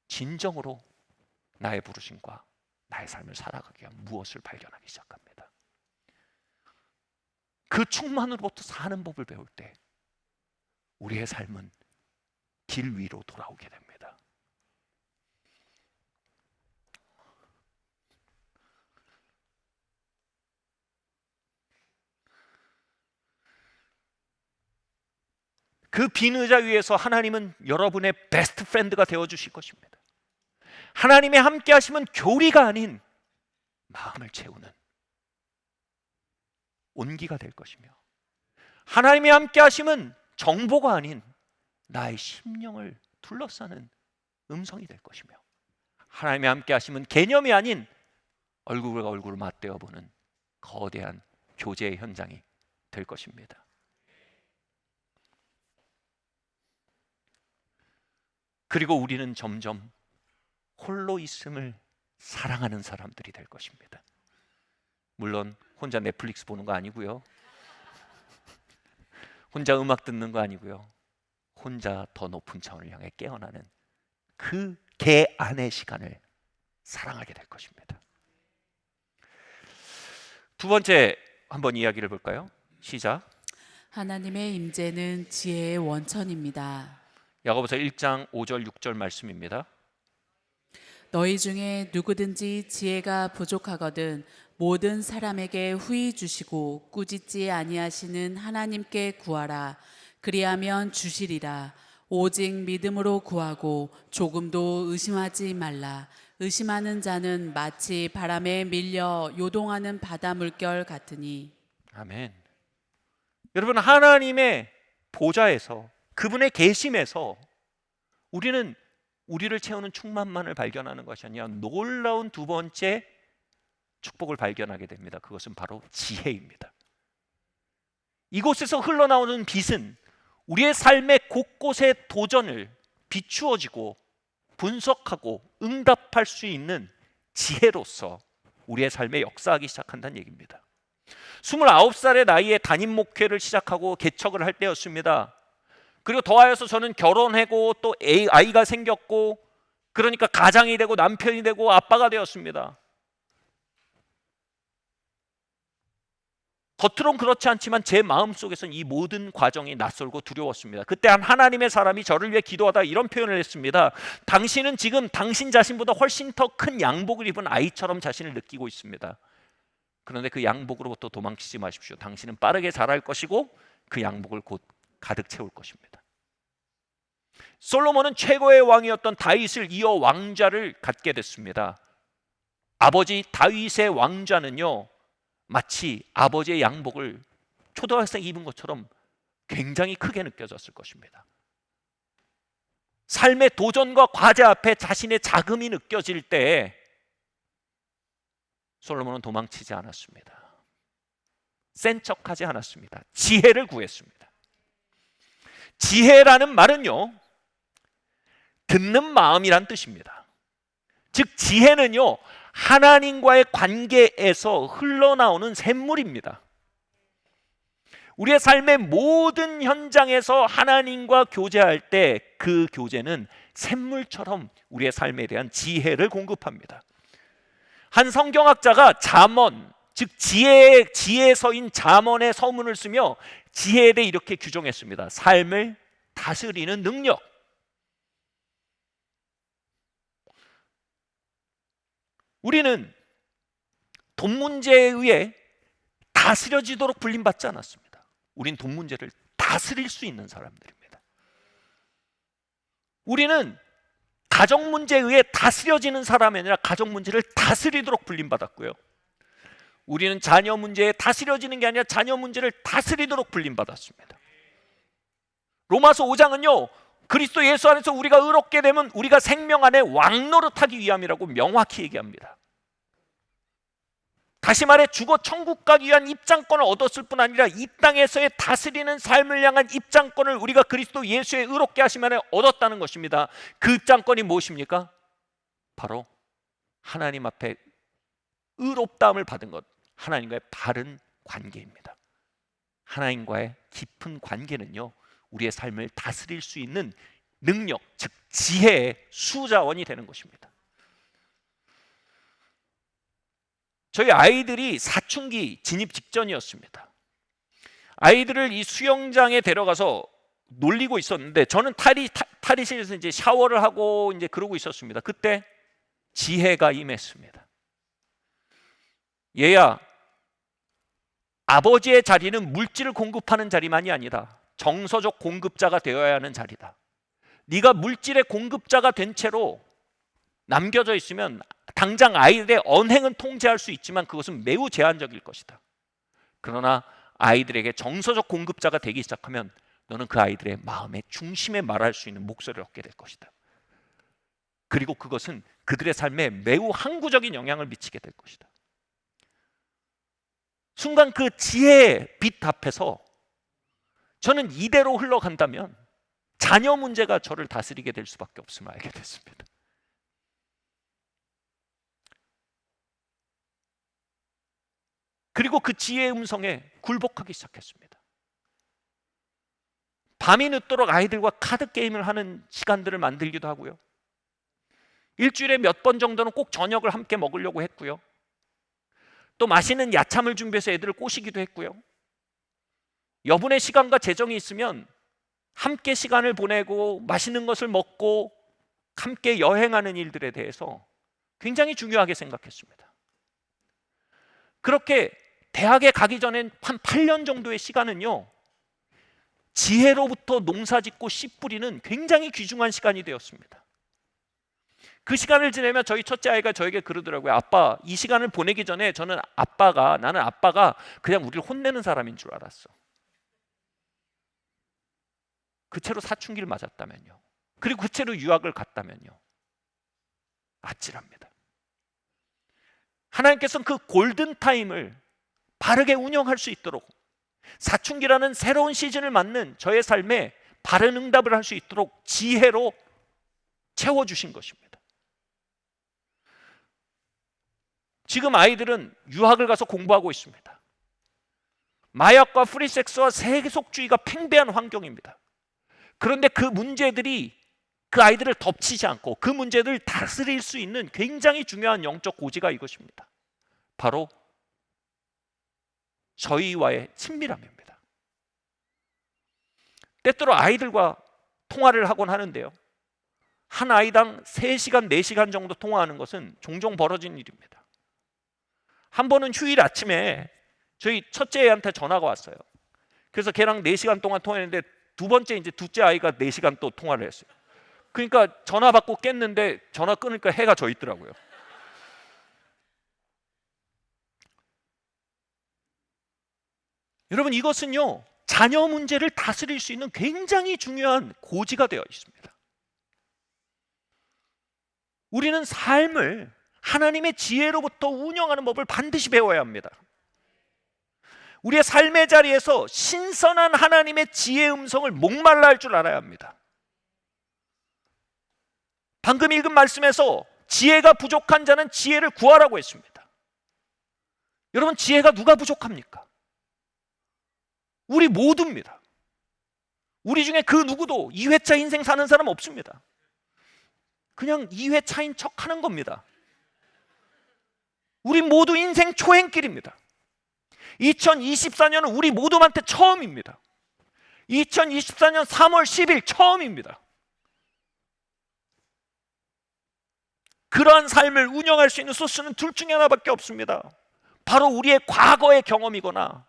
Speaker 1: 진정으로 나의 부르심과 나의 삶을 살아가기 위한 무엇을 발견하기 시작합니다. 그 충만으로부터 사는 법을 배울 때 우리의 삶은 길 위로 돌아오게 됩니다. 그 빈 의자 위에서 하나님은 여러분의 베스트 프렌드가 되어주실 것입니다. 하나님의 함께 하심은 교리가 아닌 마음을 채우는 온기가 될 것이며, 하나님의 함께 하심은 정보가 아닌 나의 심령을 둘러싸는 음성이 될 것이며, 하나님의 함께 하심은 개념이 아닌 얼굴과 얼굴을 맞대어 보는 거대한 교제의 현장이 될 것입니다. 그리고 우리는 점점 홀로 있음을 사랑하는 사람들이 될 것입니다. 물론 혼자 넷플릭스 보는 거 아니고요, 혼자 음악 듣는 거 아니고요, 혼자 더 높은 차원을 향해 깨어나는 그 개 안의 시간을 사랑하게 될 것입니다. 두 번째 한번 이야기를 볼까요? 시작.
Speaker 2: 하나님의 임재는 지혜의 원천입니다.
Speaker 1: 야고보서 1장 5절 6절 말씀입니다.
Speaker 2: 너희 중에 누구든지 지혜가 부족하거든 모든 사람에게 후히 주시고 꾸짖지 아니하시는 하나님께 구하라. 그리하면 주시리라. 오직 믿음으로 구하고 조금도 의심하지 말라. 의심하는 자는 마치 바람에 밀려 요동하는 바다 물결 같으니.
Speaker 1: 아멘. 여러분, 하나님의 보좌에서, 그분의 계심에서 우리는 우리를 채우는 충만만을 발견하는 것이 아니라 놀라운 두 번째 축복을 발견하게 됩니다. 그것은 바로 지혜입니다. 이곳에서 흘러나오는 빛은 우리의 삶의 곳곳의 도전을 비추어지고 분석하고 응답할 수 있는 지혜로서 우리의 삶에 역사하기 시작한다는 얘기입니다. 29살의 나이에 담임 목회를 시작하고 개척을 할 때였습니다. 그리고 더하여서 저는 결혼하고 또 아이가 생겼고, 그러니까 가장이 되고 남편이 되고 아빠가 되었습니다. 겉으론 그렇지 않지만 제 마음속에서는 이 모든 과정이 낯설고 두려웠습니다. 그때 한 하나님의 사람이 저를 위해 기도하다 이런 표현을 했습니다. 당신은 지금 당신 자신보다 훨씬 더 큰 양복을 입은 아이처럼 자신을 느끼고 있습니다. 그런데 그 양복으로부터 도망치지 마십시오. 당신은 빠르게 자랄 것이고 그 양복을 곧 가득 채울 것입니다. 솔로몬은 최고의 왕이었던 다윗을 이어 왕좌를 갖게 됐습니다. 아버지 다윗의 왕좌는요, 마치 아버지의 양복을 초등학생 입은 것처럼 굉장히 크게 느껴졌을 것입니다. 삶의 도전과 과제 앞에 자신의 자금이 느껴질 때 솔로몬은 도망치지 않았습니다. 센 척하지 않았습니다. 지혜를 구했습니다. 지혜라는 말은요, 듣는 마음이란 뜻입니다. 즉 지혜는요, 하나님과의 관계에서 흘러나오는 샘물입니다. 우리의 삶의 모든 현장에서 하나님과 교제할 때 그 교제는 샘물처럼 우리의 삶에 대한 지혜를 공급합니다. 한 성경학자가 잠언, 즉 지혜서인 잠언의 서문을 쓰며 지혜에 대해 이렇게 규정했습니다. 삶을 다스리는 능력. 우리는 돈 문제에 의해 다스려지도록 불림받지 않았습니다. 우린 돈 문제를 다스릴 수 있는 사람들입니다. 우리는 가정 문제에 의해 다스려지는 사람이 아니라 가정 문제를 다스리도록 불림받았고요. 우리는 자녀 문제에 다스려지는 게 아니라 자녀 문제를 다스리도록 불림받았습니다. 로마서 5장은요, 그리스도 예수 안에서 우리가 의롭게 되면 우리가 생명 안에 왕노릇하기 위함이라고 명확히 얘기합니다. 다시 말해 죽어 천국 가기 위한 입장권을 얻었을 뿐 아니라 이 땅에서의 다스리는 삶을 향한 입장권을 우리가 그리스도 예수의 의롭게 하심 안에 얻었다는 것입니다. 그 입장권이 무엇입니까? 바로 하나님 앞에 의롭다함을 받은 것, 하나님과의 바른 관계입니다. 하나님과의 깊은 관계는요, 우리의 삶을 다스릴 수 있는 능력, 즉 지혜의 수자원이 되는 것입니다. 저희 아이들이 사춘기 진입 직전이었습니다. 아이들을 이 수영장에 데려가서 놀리고 있었는데 저는 탈의실에서 이제 샤워를 하고 이제 그러고 있었습니다. 그때 지혜가 임했습니다. 얘야, 아버지의 자리는 물질을 공급하는 자리만이 아니다. 정서적 공급자가 되어야 하는 자리다. 네가 물질의 공급자가 된 채로 남겨져 있으면 당장 아이들의 언행은 통제할 수 있지만 그것은 매우 제한적일 것이다. 그러나 아이들에게 정서적 공급자가 되기 시작하면 너는 그 아이들의 마음의 중심에 말할 수 있는 목소리를 얻게 될 것이다. 그리고 그것은 그들의 삶에 매우 항구적인 영향을 미치게 될 것이다. 순간 그 지혜의 빛 앞에서 저는 이대로 흘러간다면 자녀 문제가 저를 다스리게 될 수밖에 없음을 알게 됐습니다. 그리고 그 지혜의 음성에 굴복하기 시작했습니다. 밤이 늦도록 아이들과 카드 게임을 하는 시간들을 만들기도 하고요. 일주일에 몇 번 정도는 꼭 저녁을 함께 먹으려고 했고요. 또 맛있는 야참을 준비해서 애들을 꼬시기도 했고요. 여분의 시간과 재정이 있으면 함께 시간을 보내고 맛있는 것을 먹고 함께 여행하는 일들에 대해서 굉장히 중요하게 생각했습니다. 그렇게 대학에 가기 전엔 한 8년 정도의 시간은요, 지혜로부터 농사짓고 씨 뿌리는 굉장히 귀중한 시간이 되었습니다. 그 시간을 지내면 저희 첫째 아이가 저에게 그러더라고요. 아빠, 이 시간을 보내기 전에 나는 아빠가 그냥 우리를 혼내는 사람인 줄 알았어. 그 채로 사춘기를 맞았다면요. 그리고 그 채로 유학을 갔다면요. 아찔합니다. 하나님께서는 그 골든타임을 바르게 운영할 수 있도록, 사춘기라는 새로운 시즌을 맞는 저의 삶에 바른 응답을 할 수 있도록 지혜로 채워주신 것입니다. 지금 아이들은 유학을 가서 공부하고 있습니다. 마약과 프리섹스와 세속주의가 팽배한 환경입니다. 그런데 그 문제들이 그 아이들을 덮치지 않고 그 문제들을 다스릴 수 있는 굉장히 중요한 영적 고지가 이것입니다. 바로 저희와의 친밀함입니다. 때때로 아이들과 통화를 하곤 하는데요, 한 아이당 3시간, 4시간 정도 통화하는 것은 종종 벌어진 일입니다. 한 번은 휴일 아침에 저희 첫째 애한테 전화가 왔어요. 그래서 걔랑 4시간 동안 통화했는데 두 번째 이제 둘째 아이가 4시간 또 통화를 했어요. 그러니까 전화 받고 깼는데 전화 끊으니까 해가 져 있더라고요. 여러분, 이것은요, 자녀 문제를 다스릴 수 있는 굉장히 중요한 고지가 되어 있습니다. 우리는 삶을 하나님의 지혜로부터 운영하는 법을 반드시 배워야 합니다. 우리의 삶의 자리에서 신선한 하나님의 지혜의 음성을 목말라 할 줄 알아야 합니다. 방금 읽은 말씀에서 지혜가 부족한 자는 지혜를 구하라고 했습니다. 여러분, 지혜가 누가 부족합니까? 우리 모두입니다. 우리 중에 그 누구도 2회차 인생 사는 사람 없습니다. 그냥 2회차인 척 하는 겁니다. 우리 모두 인생 초행길입니다. 2024년은 우리 모두한테 처음입니다. 2024년 3월 10일 처음입니다. 그러한 삶을 운영할 수 있는 소스는 둘 중에 하나밖에 없습니다. 바로 우리의 과거의 경험이거나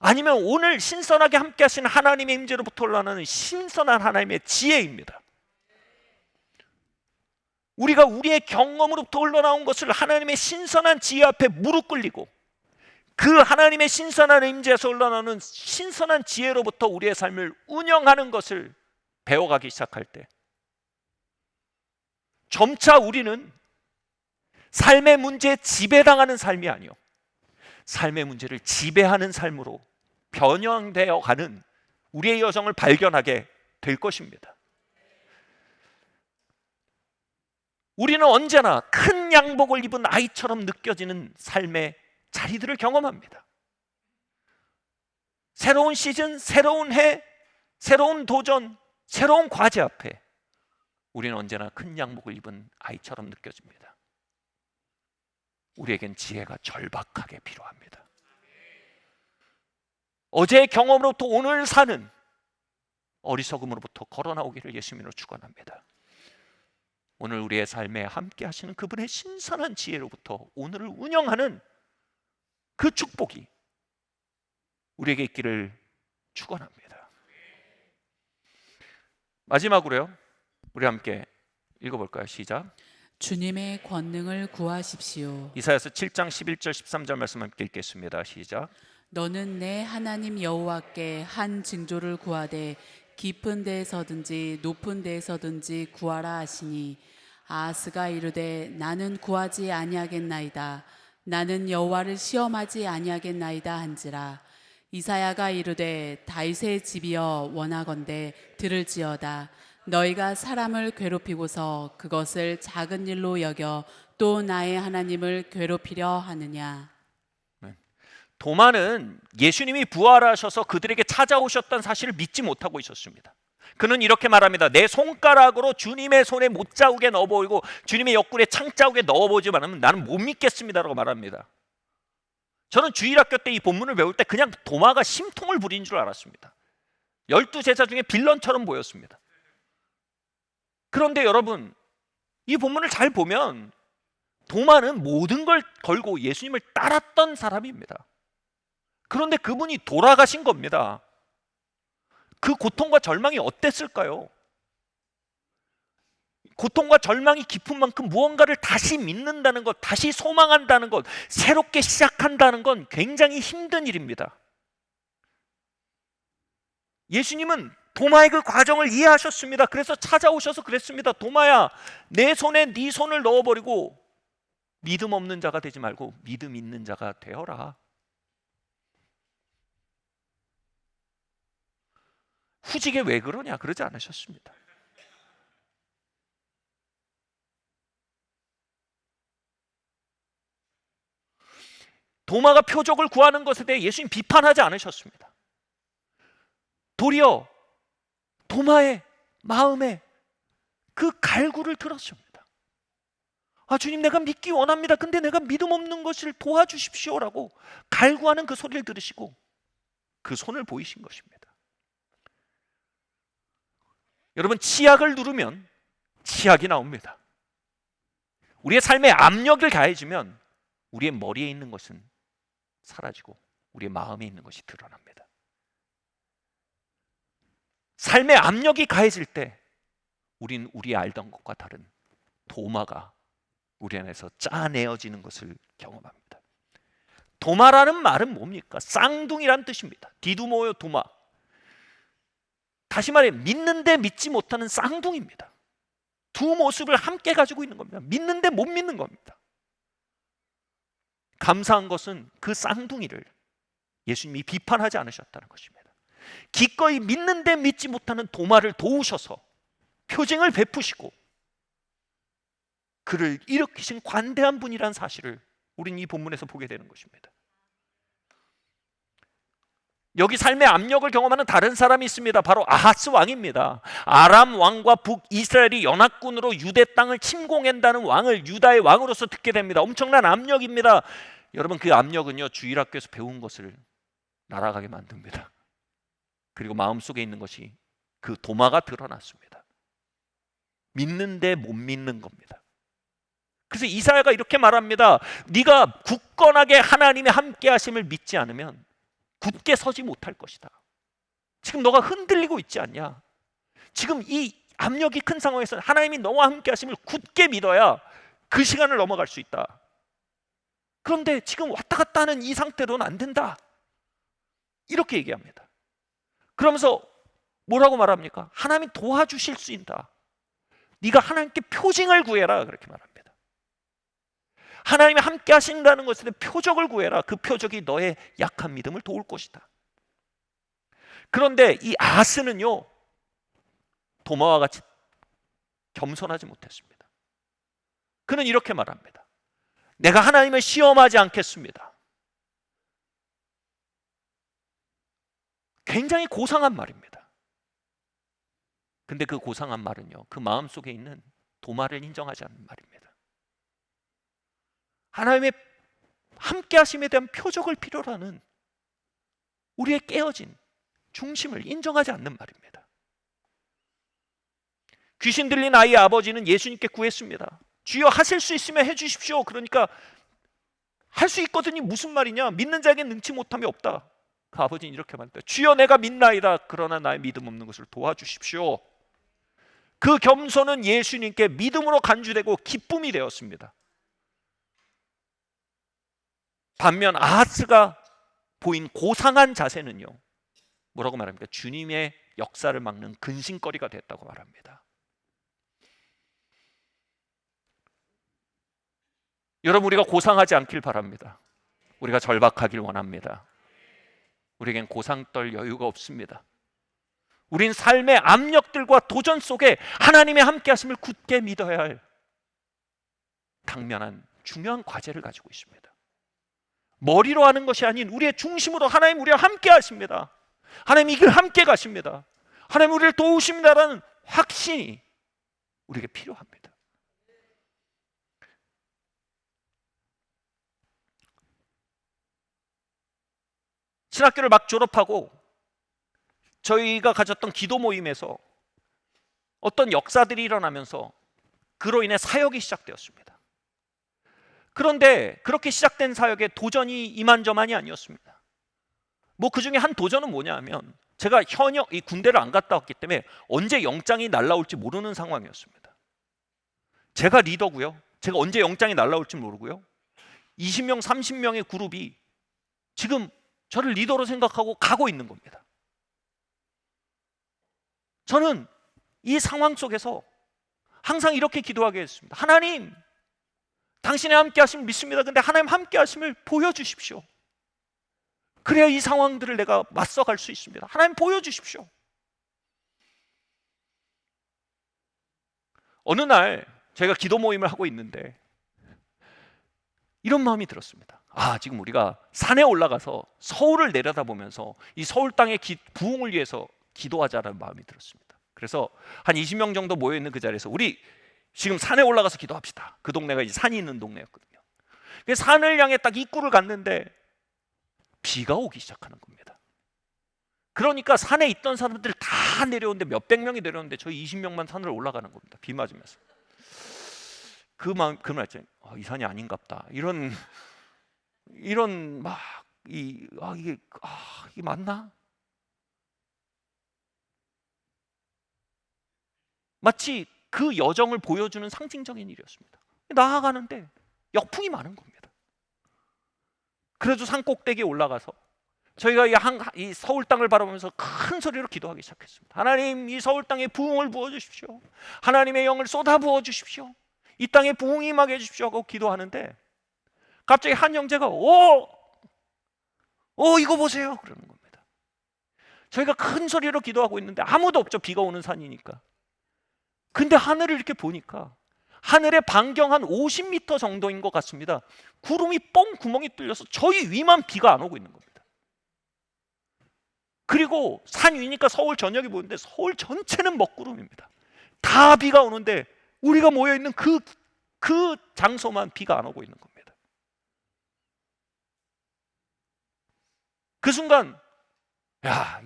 Speaker 1: 아니면 오늘 신선하게 함께 하시는 하나님의 임재로부터 올라오는 신선한 하나님의 지혜입니다. 우리가 우리의 경험으로부터 흘러나온 것을 하나님의 신선한 지혜 앞에 무릎 꿇리고 그 하나님의 신선한 임재에서 흘러나오는 신선한 지혜로부터 우리의 삶을 운영하는 것을 배워가기 시작할 때 점차 우리는 삶의 문제에 지배당하는 삶이 아니요, 삶의 문제를 지배하는 삶으로 변형되어 가는 우리의 여정을 발견하게 될 것입니다. 우리는 언제나 큰 양복을 입은 아이처럼 느껴지는 삶의 자리들을 경험합니다. 새로운 시즌, 새로운 해, 새로운 도전, 새로운 과제 앞에 우리는 언제나 큰 양복을 입은 아이처럼 느껴집니다. 우리에겐 지혜가 절박하게 필요합니다. 어제의 경험으로부터 오늘 사는 어리석음으로부터 걸어 나오기를 예수님으로 축원합니다. 오늘 우리의 삶에 함께 하시는 그분의 신선한 지혜로부터 오늘을 운영하는 그 축복이 우리에게 있기를 축원합니다. 마지막으로요, 우리 함께 읽어볼까요? 시작.
Speaker 2: 주님의 권능을 구하십시오.
Speaker 1: 이사야서 7장 11절 13절 말씀 함께 읽겠습니다. 시작.
Speaker 2: 너는 내 하나님 여호와께 한 징조를 구하되 깊은 데에서든지 높은 데에서든지 구하라 하시니 아하스가 이르되 나는 구하지 아니하겠나이다. 나는 여호와를 시험하지 아니하겠나이다 한지라. 이사야가 이르되 다윗의 집이여 원하건대 들을지어다. 너희가 사람을 괴롭히고서 그것을 작은 일로 여겨 또 나의 하나님을 괴롭히려 하느냐.
Speaker 1: 도마는 예수님이 부활하셔서 그들에게 찾아오셨다는 사실을 믿지 못하고 있었습니다. 그는 이렇게 말합니다. 내 손가락으로 주님의 손에 못자국에 넣어보이고 주님의 옆구리에 창자국에 넣어보지 않으면 나는 못 믿겠습니다라고 말합니다. 저는 주일학교 때 이 본문을 배울 때 그냥 도마가 심통을 부린 줄 알았습니다. 12제자 중에 빌런처럼 보였습니다. 그런데 여러분, 이 본문을 잘 보면 도마는 모든 걸 걸고 예수님을 따랐던 사람입니다. 그런데 그분이 돌아가신 겁니다. 그 고통과 절망이 어땠을까요? 고통과 절망이 깊은 만큼 무언가를 다시 믿는다는 것, 다시 소망한다는 것, 새롭게 시작한다는 건 굉장히 힘든 일입니다. 예수님은 도마의 그 과정을 이해하셨습니다. 그래서 찾아오셔서 그랬습니다. 도마야, 내 손에 네 손을 넣어버리고 믿음 없는 자가 되지 말고 믿음 있는 자가 되어라. 후지게 왜 그러냐 그러지 않으셨습니다. 도마가 표적을 구하는 것에 대해 예수님 비판하지 않으셨습니다. 도리어 도마의 마음에 그 갈구를 들었습니다. 아, 주님, 내가 믿기 원합니다. 근데 내가 믿음 없는 것을 도와주십시오라고 갈구하는 그 소리를 들으시고 그 손을 보이신 것입니다. 여러분, 치약을 누르면 치약이 나옵니다. 우리의 삶에 압력을 가해주면 우리의 머리에 있는 것은 사라지고 우리의 마음에 있는 것이 드러납니다. 삶의 압력이 가해질 때 우린 우리 알던 것과 다른 도마가 우리 안에서 짜내어지는 것을 경험합니다. 도마라는 말은 뭡니까? 쌍둥이란 뜻입니다. 디두모요 도마. 다시 말해 믿는데 믿지 못하는 쌍둥이입니다. 두 모습을 함께 가지고 있는 겁니다. 믿는데 못 믿는 겁니다. 감사한 것은 그 쌍둥이를 예수님이 비판하지 않으셨다는 것입니다. 기꺼이 믿는데 믿지 못하는 도마를 도우셔서 표징을 베푸시고 그를 일으키신 관대한 분이라는 사실을 우리는 이 본문에서 보게 되는 것입니다. 여기 삶의 압력을 경험하는 다른 사람이 있습니다. 바로 아하스 왕입니다. 아람 왕과 북이스라엘이 연합군으로 유대 땅을 침공한다는 왕을 유다의 왕으로서 듣게 됩니다. 엄청난 압력입니다. 여러분, 그 압력은요, 주일학교에서 배운 것을 날아가게 만듭니다. 그리고 마음속에 있는 것이 그 도마가 드러났습니다. 믿는데 못 믿는 겁니다. 그래서 이사야가 이렇게 말합니다. 네가 굳건하게 하나님의 함께 하심을 믿지 않으면 굳게 서지 못할 것이다. 지금 너가 흔들리고 있지 않냐? 지금 이 압력이 큰 상황에서는 하나님이 너와 함께 하심을 굳게 믿어야 그 시간을 넘어갈 수 있다. 그런데 지금 왔다 갔다 하는 이 상태로는 안 된다. 이렇게 얘기합니다. 그러면서 뭐라고 말합니까? 하나님이 도와주실 수 있다. 네가 하나님께 표징을 구해라. 그렇게 말합니다. 하나님이 함께 하신다는 것에 대해 표적을 구해라. 그 표적이 너의 약한 믿음을 도울 것이다. 그런데 이 아하스는요, 도마와 같이 겸손하지 못했습니다. 그는 이렇게 말합니다. 내가 하나님을 시험하지 않겠습니다. 굉장히 고상한 말입니다. 근데 그 고상한 말은요, 그 마음속에 있는 도마를 인정하지 않는 말입니다. 하나님의 함께 하심에 대한 표적을 필요로 하는 우리의 깨어진 중심을 인정하지 않는 말입니다. 귀신 들린 아이의 아버지는 예수님께 구했습니다. 주여 하실 수 있으면 해주십시오. 그러니까 할 수 있거든요. 무슨 말이냐? 믿는 자에게 능치 못함이 없다. 그 아버지는 이렇게 말했다. 주여 내가 믿나이다. 그러나 나의 믿음 없는 것을 도와주십시오. 그 겸손은 예수님께 믿음으로 간주되고 기쁨이 되었습니다. 반면 아하스가 보인 고상한 자세는요, 뭐라고 말합니까? 주님의 역사를 막는 근심거리가 됐다고 말합니다. 여러분, 우리가 고상하지 않길 바랍니다. 우리가 절박하길 원합니다. 우리에겐 고상 떨 여유가 없습니다. 우린 삶의 압력들과 도전 속에 하나님의 함께 하심을 굳게 믿어야 할 당면한 중요한 과제를 가지고 있습니다. 머리로 하는 것이 아닌 우리의 중심으로 하나님 우리와 함께 하십니다. 하나님 이 길 함께 가십니다. 하나님 우리를 도우십니다라는 확신이 우리에게 필요합니다. 신학교를 막 졸업하고 저희가 가졌던 기도 모임에서 어떤 역사들이 일어나면서 그로 인해 사역이 시작되었습니다. 그런데 그렇게 시작된 사역에 도전이 이만저만이 아니었습니다. 뭐 그 중에 한 도전은 뭐냐 하면 제가 현역 이 군대를 안 갔다 왔기 때문에 언제 영장이 날라올지 모르는 상황이었습니다. 제가 리더고요. 제가 언제 영장이 날라올지 모르고요. 20명, 30명의 그룹이 지금 저를 리더로 생각하고 가고 있는 겁니다. 저는 이 상황 속에서 항상 이렇게 기도하게 했습니다. 하나님, 당신의 함께 하심을 믿습니다. 근데 하나님 함께 하심을 보여주십시오. 그래야 이 상황들을 내가 맞서갈 수 있습니다. 하나님 보여주십시오. 어느 날 저희가 기도 모임을 하고 있는데 이런 마음이 들었습니다. 지금 우리가 산에 올라가서 서울을 내려다보면서 이 서울 땅의 부흥을 위해서 기도하자는 마음이 들었습니다. 그래서 한 20명 정도 모여있는 그 자리에서 우리 지금 산에 올라가서 기도합시다. 그 동네가 이제 산이 있는 동네였거든요. 그래서 산을 향해 딱 입구를 갔는데 비가 오기 시작하는 겁니다. 그러니까 산에 있던 사람들 다 내려오는데 몇백 명이 내려오는데 저희 20명만 산으로 올라가는 겁니다. 비 맞으면서. 그 말 있잖아요. 이 산이 아닌갑다. 이게 맞나? 마치 그 여정을 보여주는 상징적인 일이었습니다. 나아가는데 역풍이 많은 겁니다. 그래도 산 꼭대기에 올라가서 저희가 이 서울 땅을 바라보면서 큰 소리로 기도하기 시작했습니다. 하나님, 이 서울 땅에 부흥을 부어주십시오. 하나님의 영을 쏟아 부어주십시오. 이 땅에 부흥이 임하게 해주십시오 하고 기도하는데 갑자기 한 형제가 이거 보세요 그러는 겁니다. 저희가 큰 소리로 기도하고 있는데 아무도 없죠. 비가 오는 산이니까. 근데 하늘을 이렇게 보니까 하늘의 반경 한 50m 정도인 것 같습니다. 구름이 뻥 구멍이 뚫려서 저희 위만 비가 안 오고 있는 겁니다. 그리고 산 위니까 서울 전역이 보이는데 서울 전체는 먹구름입니다. 다 비가 오는데 우리가 모여있는 그 장소만 비가 안 오고 있는 겁니다. 그 순간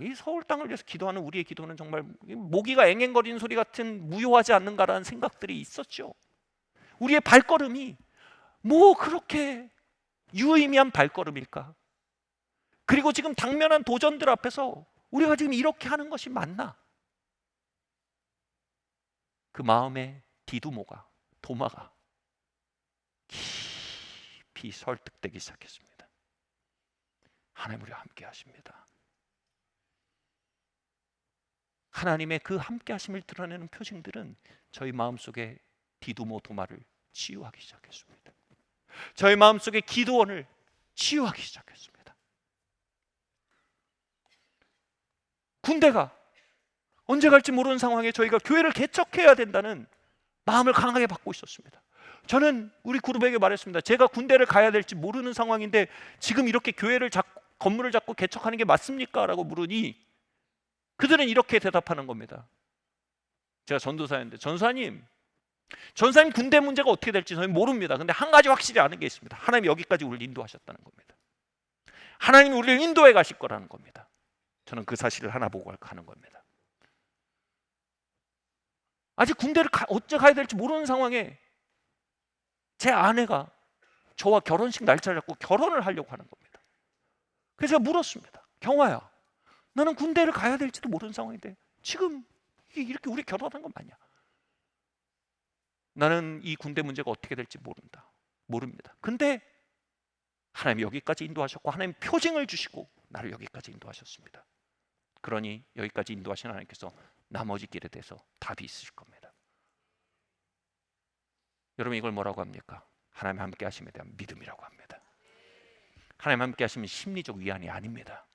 Speaker 1: 이 서울 땅을 위해서 기도하는 우리의 기도는 정말 모기가 앵앵거리는 소리 같은 무효하지 않는가라는 생각들이 있었죠. 우리의 발걸음이 뭐 그렇게 유의미한 발걸음일까? 그리고 지금 당면한 도전들 앞에서 우리가 지금 이렇게 하는 것이 맞나? 그 마음의 도마가 깊이 설득되기 시작했습니다. 하나님 우리와 함께 하십니다. 하나님의 그 함께 하심을 드러내는 표징들은 저희 마음속에 도마를 치유하기 시작했습니다. 저희 마음속에 기도원을 치유하기 시작했습니다. 군대가 언제 갈지 모르는 상황에 저희가 교회를 개척해야 된다는 마음을 강하게 받고 있었습니다. 저는 우리 그룹에게 말했습니다. 제가 군대를 가야 될지 모르는 상황인데 지금 이렇게 건물을 잡고 개척하는 게 맞습니까? 라고 물으니 그들은 이렇게 대답하는 겁니다. 제가 전도사였는데 전사님 군대 문제가 어떻게 될지 저는 모릅니다. 근데 한 가지 확실히 아는 게 있습니다. 하나님이 여기까지 우리를 인도하셨다는 겁니다. 하나님이 우리를 인도해 가실 거라는 겁니다. 저는 그 사실을 하나 보고 가는 겁니다. 아직 군대를 어째 가야 될지 모르는 상황에 제 아내가 저와 결혼식 날짜를 잡고 결혼을 하려고 하는 겁니다. 그래서 제가 물었습니다. 경화야, 나는 군대를 가야 될지도 모르는 상황인데 지금 이렇게 우리 결혼한 건 맞냐? 나는 이 군대 문제가 어떻게 될지 모릅니다. 근데 하나님이 여기까지 인도하셨고 하나님 표징을 주시고 나를 여기까지 인도하셨습니다. 그러니 여기까지 인도하신 하나님께서 나머지 길에 대해서 답이 있으실 겁니다. 여러분, 이걸 뭐라고 합니까? 하나님 함께 하심에 대한 믿음이라고 합니다. 하나님 함께 하시면 심리적 위안이 아닙니다.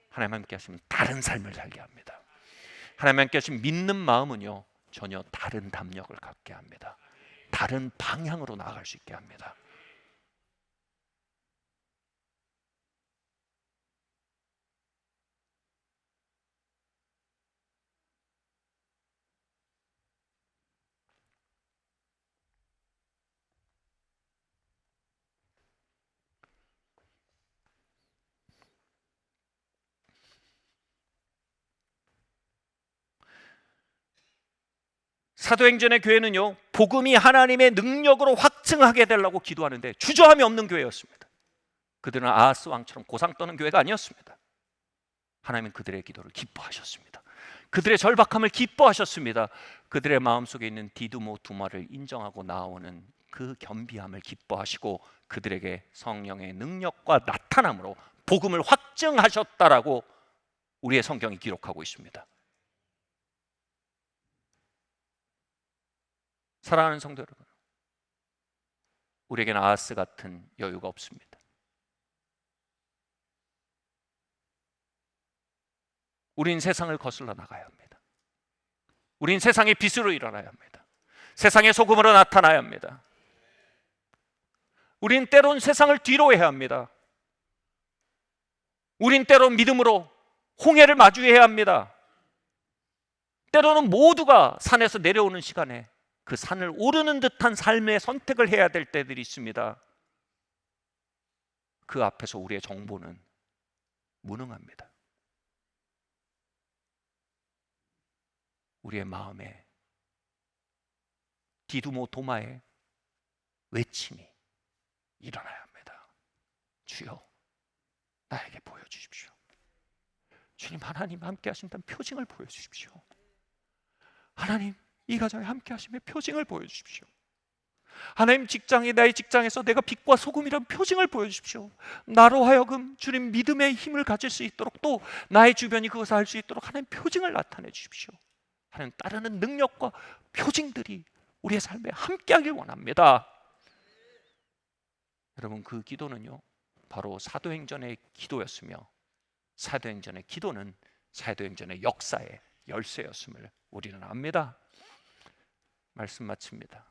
Speaker 1: 하나님 함께 하시면 다른 삶을 살게 합니다. 하나님 함께 하시면 믿는 마음은요, 전혀 다른 담력을 갖게 합니다. 다른 방향으로 나아갈 수 있게 합니다. 사도행전의 교회는요, 복음이 하나님의 능력으로 확증하게 되려고 기도하는데 주저함이 없는 교회였습니다. 그들은 아하스 왕처럼 고상 떠는 교회가 아니었습니다. 하나님은 그들의 기도를 기뻐하셨습니다. 그들의 절박함을 기뻐하셨습니다. 그들의 마음속에 있는 디두모 두마를 인정하고 나오는 그 겸비함을 기뻐하시고 그들에게 성령의 능력과 나타남으로 복음을 확증하셨다라고 우리의 성경이 기록하고 있습니다. 사랑하는 성도 여러분, 우리에게는 아하스 같은 여유가 없습니다. 우린 세상을 거슬러 나가야 합니다. 우린 세상의 빛으로 일어나야 합니다. 세상의 소금으로 나타나야 합니다. 우린 때론 세상을 뒤로해야 합니다. 우린 때론 믿음으로 홍해를 마주해야 합니다. 때로는 모두가 산에서 내려오는 시간에 그 산을 오르는 듯한 삶의 선택을 해야 될 때들이 있습니다. 그 앞에서 우리의 정보는 무능합니다. 우리의 마음에 디두모 도마의 외침이 일어나야 합니다. 주여, 나에게 보여주십시오. 주님, 하나님 함께 하신다는 표징을 보여주십시오. 하나님, 이 가정에 함께 하심의 표징을 보여주십시오. 하나님, 나의 직장에서 내가 빛과 소금이라는 표징을 보여주십시오. 나로 하여금 주님 믿음의 힘을 가질 수 있도록, 또 나의 주변이 그것을 알 수 있도록 하나님 표징을 나타내 주십시오. 하나님, 따르는 능력과 표징들이 우리의 삶에 함께하길 원합니다. 여러분, 그 기도는요, 바로 사도행전의 기도였으며 사도행전의 기도는 사도행전의 역사의 열쇠였음을 우리는 압니다. 말씀 마칩니다.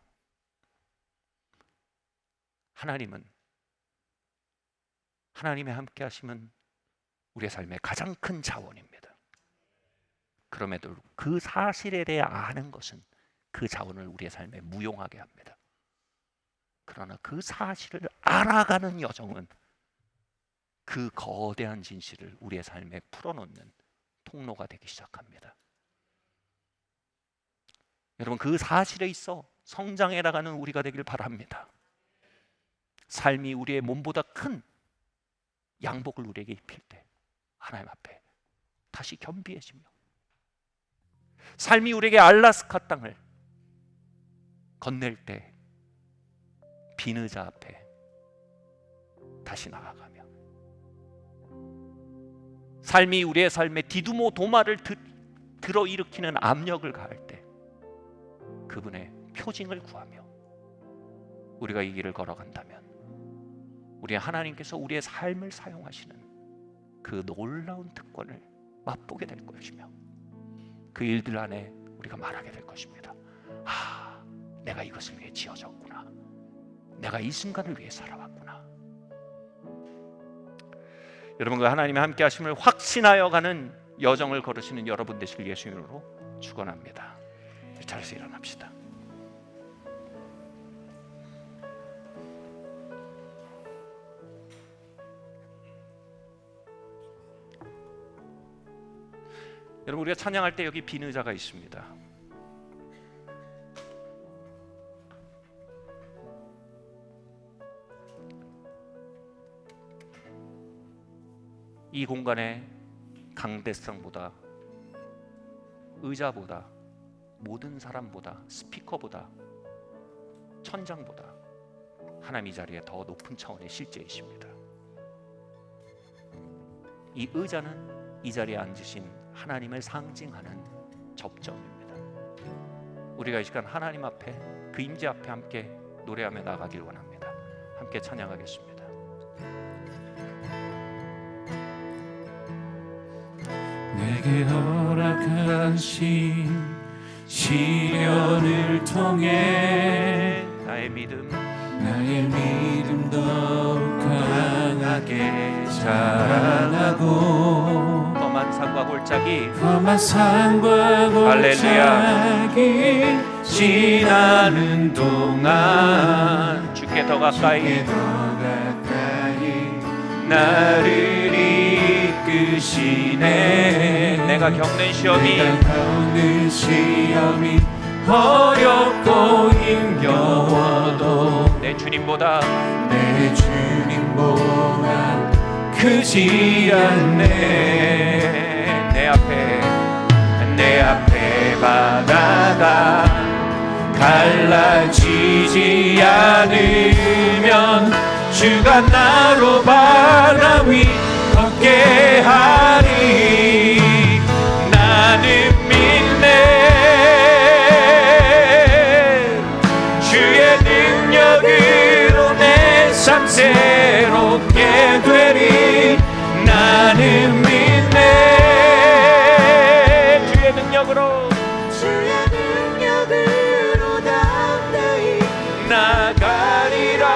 Speaker 1: 하나님의 함께 하심은 우리의 삶의 가장 큰 자원입니다. 그럼에도 그 사실에 대해 아는 것은 그 자원을 우리의 삶에 무용하게 합니다. 그러나 그 사실을 알아가는 여정은 그 거대한 진실을 우리의 삶에 풀어놓는 통로가 되기 시작합니다. 여러분, 그 사실에 있어 성장해 나가는 우리가 되길 바랍니다. 삶이 우리의 몸보다 큰 양복을 우리에게 입힐 때 하나님 앞에 다시 겸비해지며, 삶이 우리에게 알라스카 땅을 건넬 때 비느자 앞에 다시 나아가며, 삶이 우리의 삶에 디두모 도마를 들어 일으키는 압력을 가할 때 그분의 표징을 구하며 우리가 이 길을 걸어간다면 우리 하나님께서 우리의 삶을 사용하시는 그 놀라운 특권을 맛보게 될 것이며, 그 일들 안에 우리가 말하게 될 것입니다. 아, 내가 이것을 위해 지어졌구나. 내가 이 순간을 위해 살아왔구나. 여러분, 그 하나님의 함께 하심을 확신하여 가는 여정을 걸으시는 여러분 되시길 예수님으로 축원합니다. 자리에서 일어납시다. 여러분, 우리가 찬양할 때 여기 비느자가 있습니다. 이 공간의 강대성보다, 의자보다, 모든 사람보다, 스피커보다, 천장보다 하나님 이 자리에 더 높은 차원의 실제이십니다. 이 의자는 이 자리에 앉으신 하나님을 상징하는 접점입니다. 우리가 이 시간 하나님 앞에, 그 임재 앞에 함께 노래하며 나가길 원합니다. 함께 찬양하겠습니다.
Speaker 3: 내게 허락하신 시련을 통해
Speaker 1: 나의 믿음
Speaker 3: 더욱 강하게 자라나고
Speaker 1: 험한 산과 골짜기
Speaker 3: 험한 산과 골짜기 지나는 동안
Speaker 1: 주께 더 가까이
Speaker 3: 나를 이끄시네.
Speaker 1: 내가 겪는 시험이
Speaker 3: 어렵고 힘겨워도
Speaker 1: 내 주님보다
Speaker 3: 크지 않네.
Speaker 1: 내 앞에 바다가
Speaker 3: 갈라지지 않으면 주가 나로 바다 위 걷게 하리. 나는 믿네. 주의 능력으로 내 삶 새롭게 되리. 나는 믿네.
Speaker 1: 주의 능력으로
Speaker 3: 담대히 나가리라.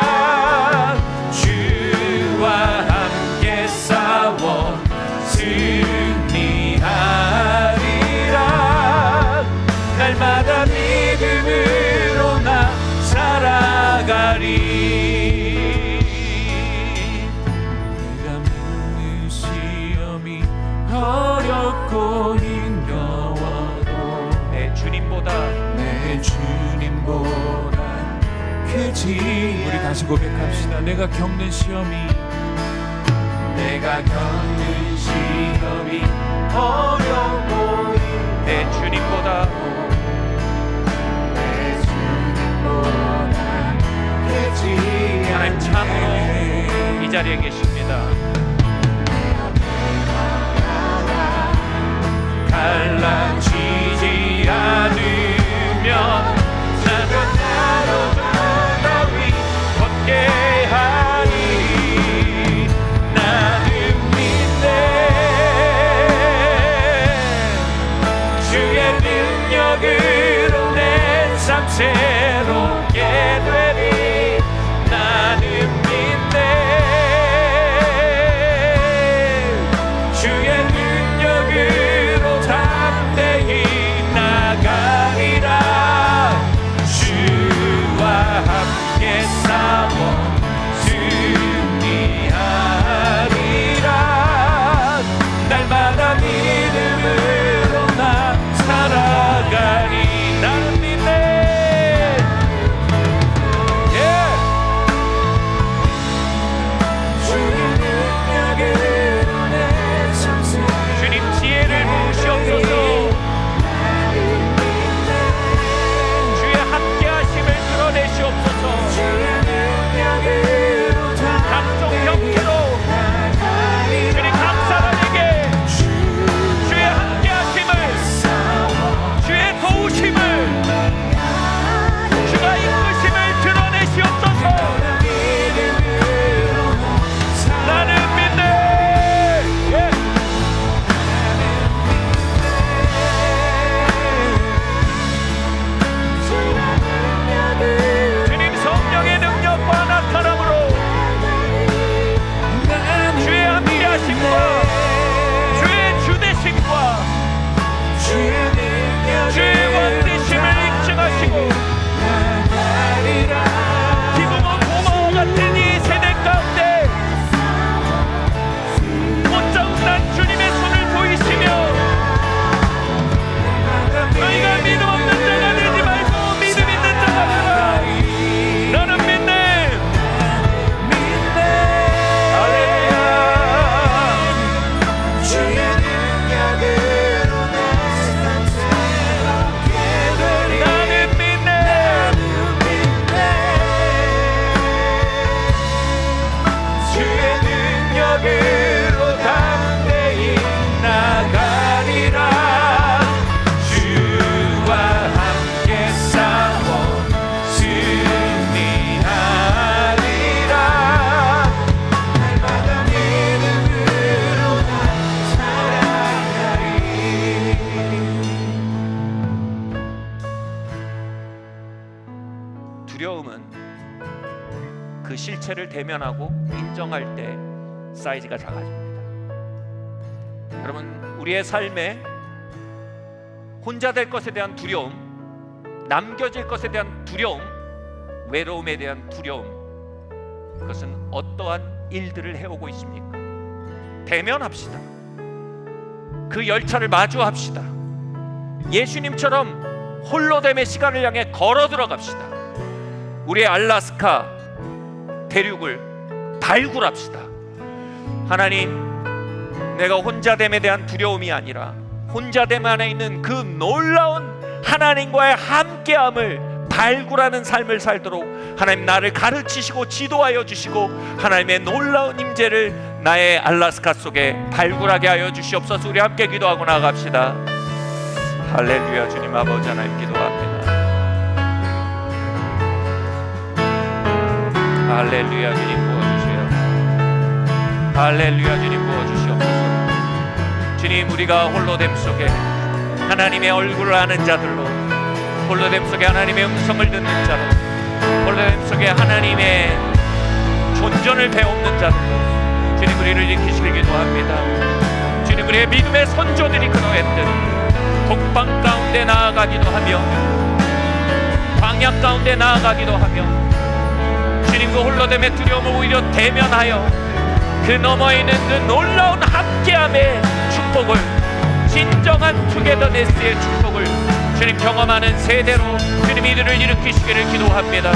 Speaker 3: 주와 함께 싸워 승리하리라. 날마다 믿음으로 나 살아가리. 내가 믿는 시험이 어렵고 힘겨워도
Speaker 1: 내 주님보다
Speaker 3: 크지. 우리 다시 고백합시다. 내가 겪는 시험이 어렵고
Speaker 1: 내 주님보다
Speaker 3: 크지.
Speaker 1: 하나님 참으로 이 자리에 계십니다.
Speaker 3: 갈라지지 않으면 나로 바다 위 걷게 하리. 나는 믿네. 주의 능력으로 내 삶 새롭게 되리. 나는 믿네. 주의 능력으로 담대히 나가리라. 주와 함께 싸워 승리하리라. 날마다 믿음으로 나 살아가리. 나는 믿네.
Speaker 1: 두려움은 그 실체를 대면하고 인정할 때 사이즈가 작아집니다. 여러분, 우리의 삶에 혼자 될 것에 대한 두려움, 남겨질 것에 대한 두려움, 외로움에 대한 두려움, 그것은 어떠한 일들을 해오고 있습니까? 대면합시다. 그 열차를 마주합시다. 예수님처럼 홀로됨의 시간을 향해 걸어 들어갑시다. 우리의 알라스카 대륙을 발굴합시다. 하나님, 내가 혼자됨에 대한 두려움이 아니라 혼자됨 안에 있는 그 놀라운 하나님과의 함께함을 발굴하는 삶을 살도록 하나님 나를 가르치시고 지도하여 주시고 하나님의 놀라운 임재를 나의 알라스카 속에 발굴하게 하여 주시옵소서. 우리 함께 기도하고 나갑시다. 할렐루야. 주님 아버지 하나님 기도합니다. 할렐루야. 주님 부어주세요. 할렐루야. 주님 부어주시옵소서. 주님, 우리가 홀로됨 속에 하나님의 얼굴을 아는 자들로, 홀로됨 속에 하나님의 음성을 듣는 자로, 홀로됨 속에 하나님의 존전을 배우는 자들로 주님 우리를 일으키시길 기도합니다. 주님, 우리의 믿음의 선조들이 그러했듯 독방 가운데 나아가기도 하며 광야 가운데 나아가기도 하며 주님 그 홀로됨의 두려움을 오히려 대면하여 그 너머에 있는 그 놀라운 함께함의 축복을, 진정한 투게더네스의 축복을 주님 경험하는 세대로 주님 이들을 일으키시기를 기도합니다.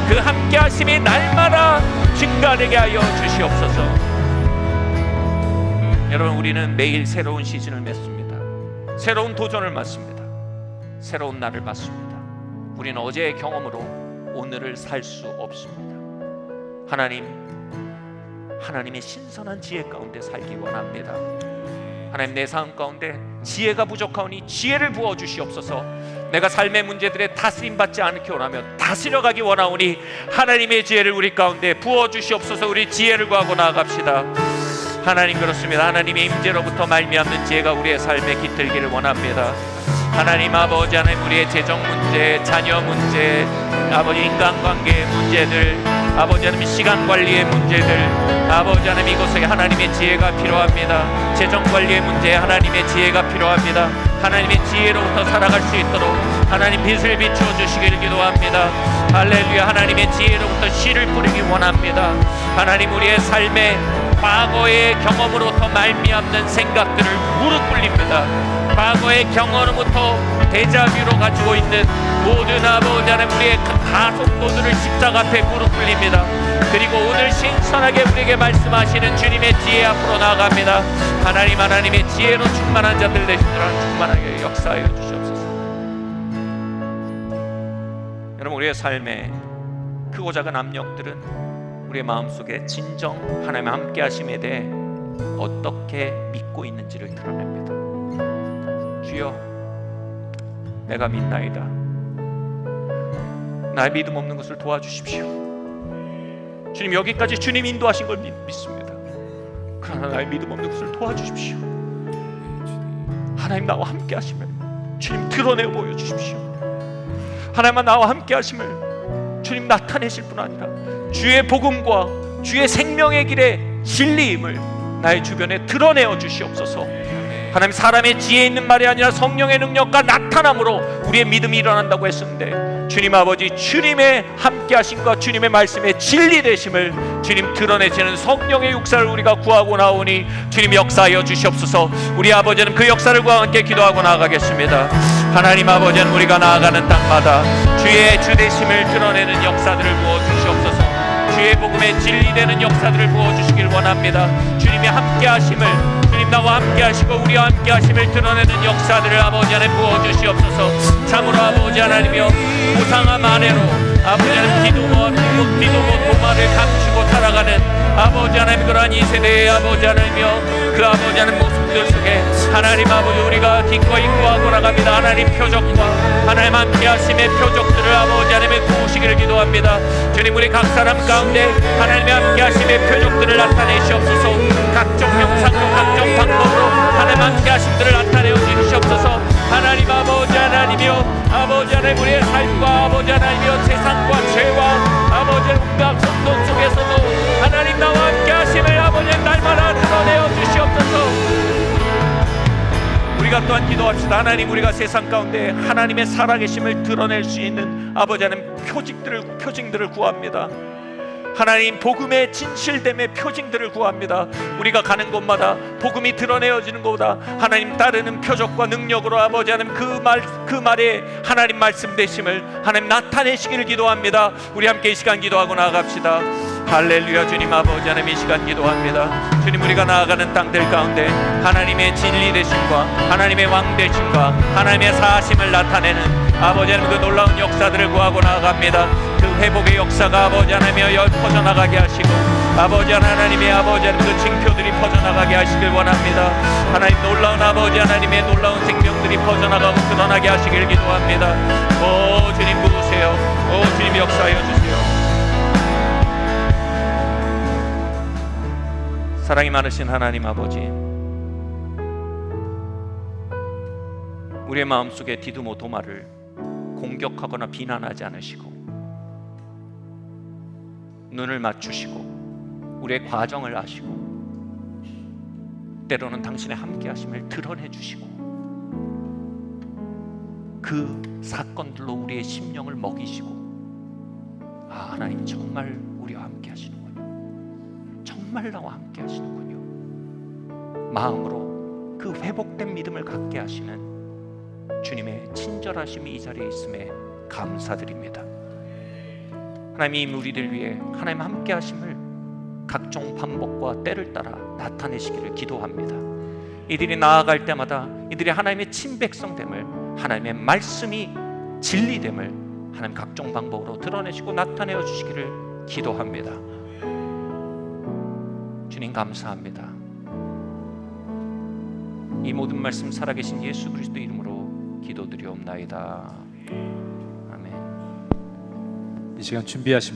Speaker 1: 그 함께하심이 날마다 증가되게 하여 주시옵소서. 여러분, 우리는 매일 새로운 시즌을 맺습니다. 새로운 도전을 맞습니다. 새로운 날을 맞습니다. 우리는 어제의 경험으로 오늘을 살 수 없습니다. 하나님의 신선한 지혜 가운데 살기 원합니다. 하나님, 내 삶 가운데 지혜가 부족하오니 지혜를 부어주시옵소서. 내가 삶의 문제들에 다스림받지 않게 원하며 다스려가기 원하오니 하나님의 지혜를 우리 가운데 부어주시옵소서. 우리 지혜를 구하고 나아갑시다. 하나님, 그렇습니다. 하나님의 임재로부터 말미암는 지혜가 우리의 삶에 깃들기를 원합니다. 하나님 아버지, 하나님 우리의 재정 문제, 자녀 문제, 아버지 인간관계의 문제들, 아버지 하나님 시간관리의 문제들, 아버지 하나님 이곳에 하나님의 지혜가 필요합니다. 재정관리의 문제에 하나님의 지혜가 필요합니다. 하나님의 지혜로부터 살아갈 수 있도록 하나님 빛을 비추어 주시기를 기도합니다. 할렐루야. 하나님의 지혜로부터 씨를 뿌리기 원합니다. 하나님, 우리의 삶에 과거의 경험으로부터 말미암는 생각들을 무릎 꿇립니다. 과거의 경험으로부터 데자뷰로 가지고 있는 모든 아버지 하나님 우리의 가속도들을 십자가 앞에 무릎 꿇립니다. 그리고 오늘 신선하게 우리에게 말씀하시는 주님의 지혜 앞으로 나아갑니다. 하나님의 지혜로 충만한 자들 되시더라 충만하게 역사하여 주시옵소서. 여러분, 우리의 삶에 크고 작은 압력들은 우리의 마음속에 진정 하나님의 함께 하심에 대해 어떻게 믿고 있는지를 드러냅니다. 주여, 내가 믿나이다. 나의 믿음 없는 것을 도와주십시오. 주님, 여기까지 주님 인도하신 걸 믿습니다. 그러나 나의 믿음 없는 것을 도와주십시오. 하나님, 나와 함께 하심을 주님 드러내 보여주십시오. 하나님만 나와 함께 하심을 주님 나타내실 뿐 아니라 주의 복음과 주의 생명의 길의 진리임을 나의 주변에 드러내어 주시옵소서. 하나님, 사람의 지혜 있는 말이 아니라 성령의 능력과 나타남으로 우리의 믿음이 일어난다고 했었는데 주님 아버지, 주님의 함께 하심과 주님의 말씀의 진리 되심을 주님 드러내시는 성령의 역사를 우리가 구하고 나오니 주님 역사하여 주시옵소서. 우리 아버지는 그 역사를 구하고 함께 기도하고 나아가겠습니다. 하나님 아버지는 우리가 나아가는 땅마다 주의 주되심을 드러내는 역사들을 부어주시옵소서. 주의 복음의 진리되는 역사들을 부어주시길 원합니다. 주님의 함께 하심을, 주님 나와 함께 하시고 우리와 함께 하심을 드러내는 역사들을 아버지 하나님 부어주시옵소서. 참으로 아버지 하나님이여, 고상함 아래로 아버지 하나님 기도모 도마를 감추고 살아가는 아버지 하나님, 그러한 이 세대의 아버지 하나님이여, 그 아버지 하나님 모습들 속에 하나님 아버지 우리가 기꺼이 구하고 나갑니다. 하나님 표적과 하나님 함께 하심의 표적들을 아버지 하나님의 구우시기를 기도합니다. 주님, 우리 각 사람 가운데 하나님의 함께 하심의 표적들을 나타내시옵소서. 각종 형상으로 각종 방법으로 하나님 함께 하심들을 나타내어 주시옵소서. 하나님 아버지 하나님이여, 아버지 하나님 우리의 삶과 아버지 하나님이여 세상과 죄와 아버지 온갖 혼돈 속에서도 하나님 나와 함께 하심을 아버지 날마다 드러내어 주시옵소서. 우리가 또한 기도합시다. 하나님, 우리가 세상 가운데 하나님의 살아계심을 드러낼 수 있는 아버지 하나님 표징들을 구합니다. 하나님 복음의 진실됨의 표징들을 구합니다. 우리가 가는 곳마다 복음이 드러내어지는 것보다 하나님 따르는 표적과 능력으로 아버지 하나님 그 말에 하나님 말씀 되심을 하나님 나타내시기를 기도합니다. 우리 함께 이 시간 기도하고 나아갑시다. 할렐루야. 주님 아버지 하나님, 이 시간 기도합니다. 주님, 우리가 나아가는 땅들 가운데 하나님의 진리 되심과 하나님의 왕 되심과 하나님의 사심을 나타내는 아버지 하나님 그 놀라운 역사들을 구하고 나아갑니다. 그 회복의 역사가 아버지 하나님이여 퍼져나가게 하시고 아버지 하나님의 아버지 하나님 그 징표들이 퍼져나가게 하시길 원합니다. 하나님 놀라운 아버지 하나님의 놀라운 생명들이 퍼져나가고 드러나게 하시길 기도합니다. 오 주님 부으세요. 오 주님 역사하여 주세요. 사랑이 많으신 하나님 아버지, 우리의 마음속에 디두모 도마를 공격하거나 비난하지 않으시고 눈을 맞추시고 우리의 과정을 아시고 때로는 당신의 함께하심을 드러내 주시고 그 사건들로 우리의 심령을 먹이시고, 아 하나님 정말 우리와 함께 하시는군요. 정말 나와 함께 하시는군요. 마음으로 그 회복된 믿음을 갖게 하시는 주님의 친절하심이 이 자리에 있음에 감사드립니다. 하나님, 우리들 위해 하나님 함께 하심을 각종 방법과 때를 따라 나타내시기를 기도합니다. 이들이 나아갈 때마다 이들이 하나님의 친백성됨을, 하나님의 말씀이 진리됨을 하나님 각종 방법으로 드러내시고 나타내어 주시기를 기도합니다. 주님 감사합니다. 이 모든 말씀 살아계신 예수 그리스도 이름으로 기도드리옵나이다. 아멘.
Speaker 3: 이 시간 준비하신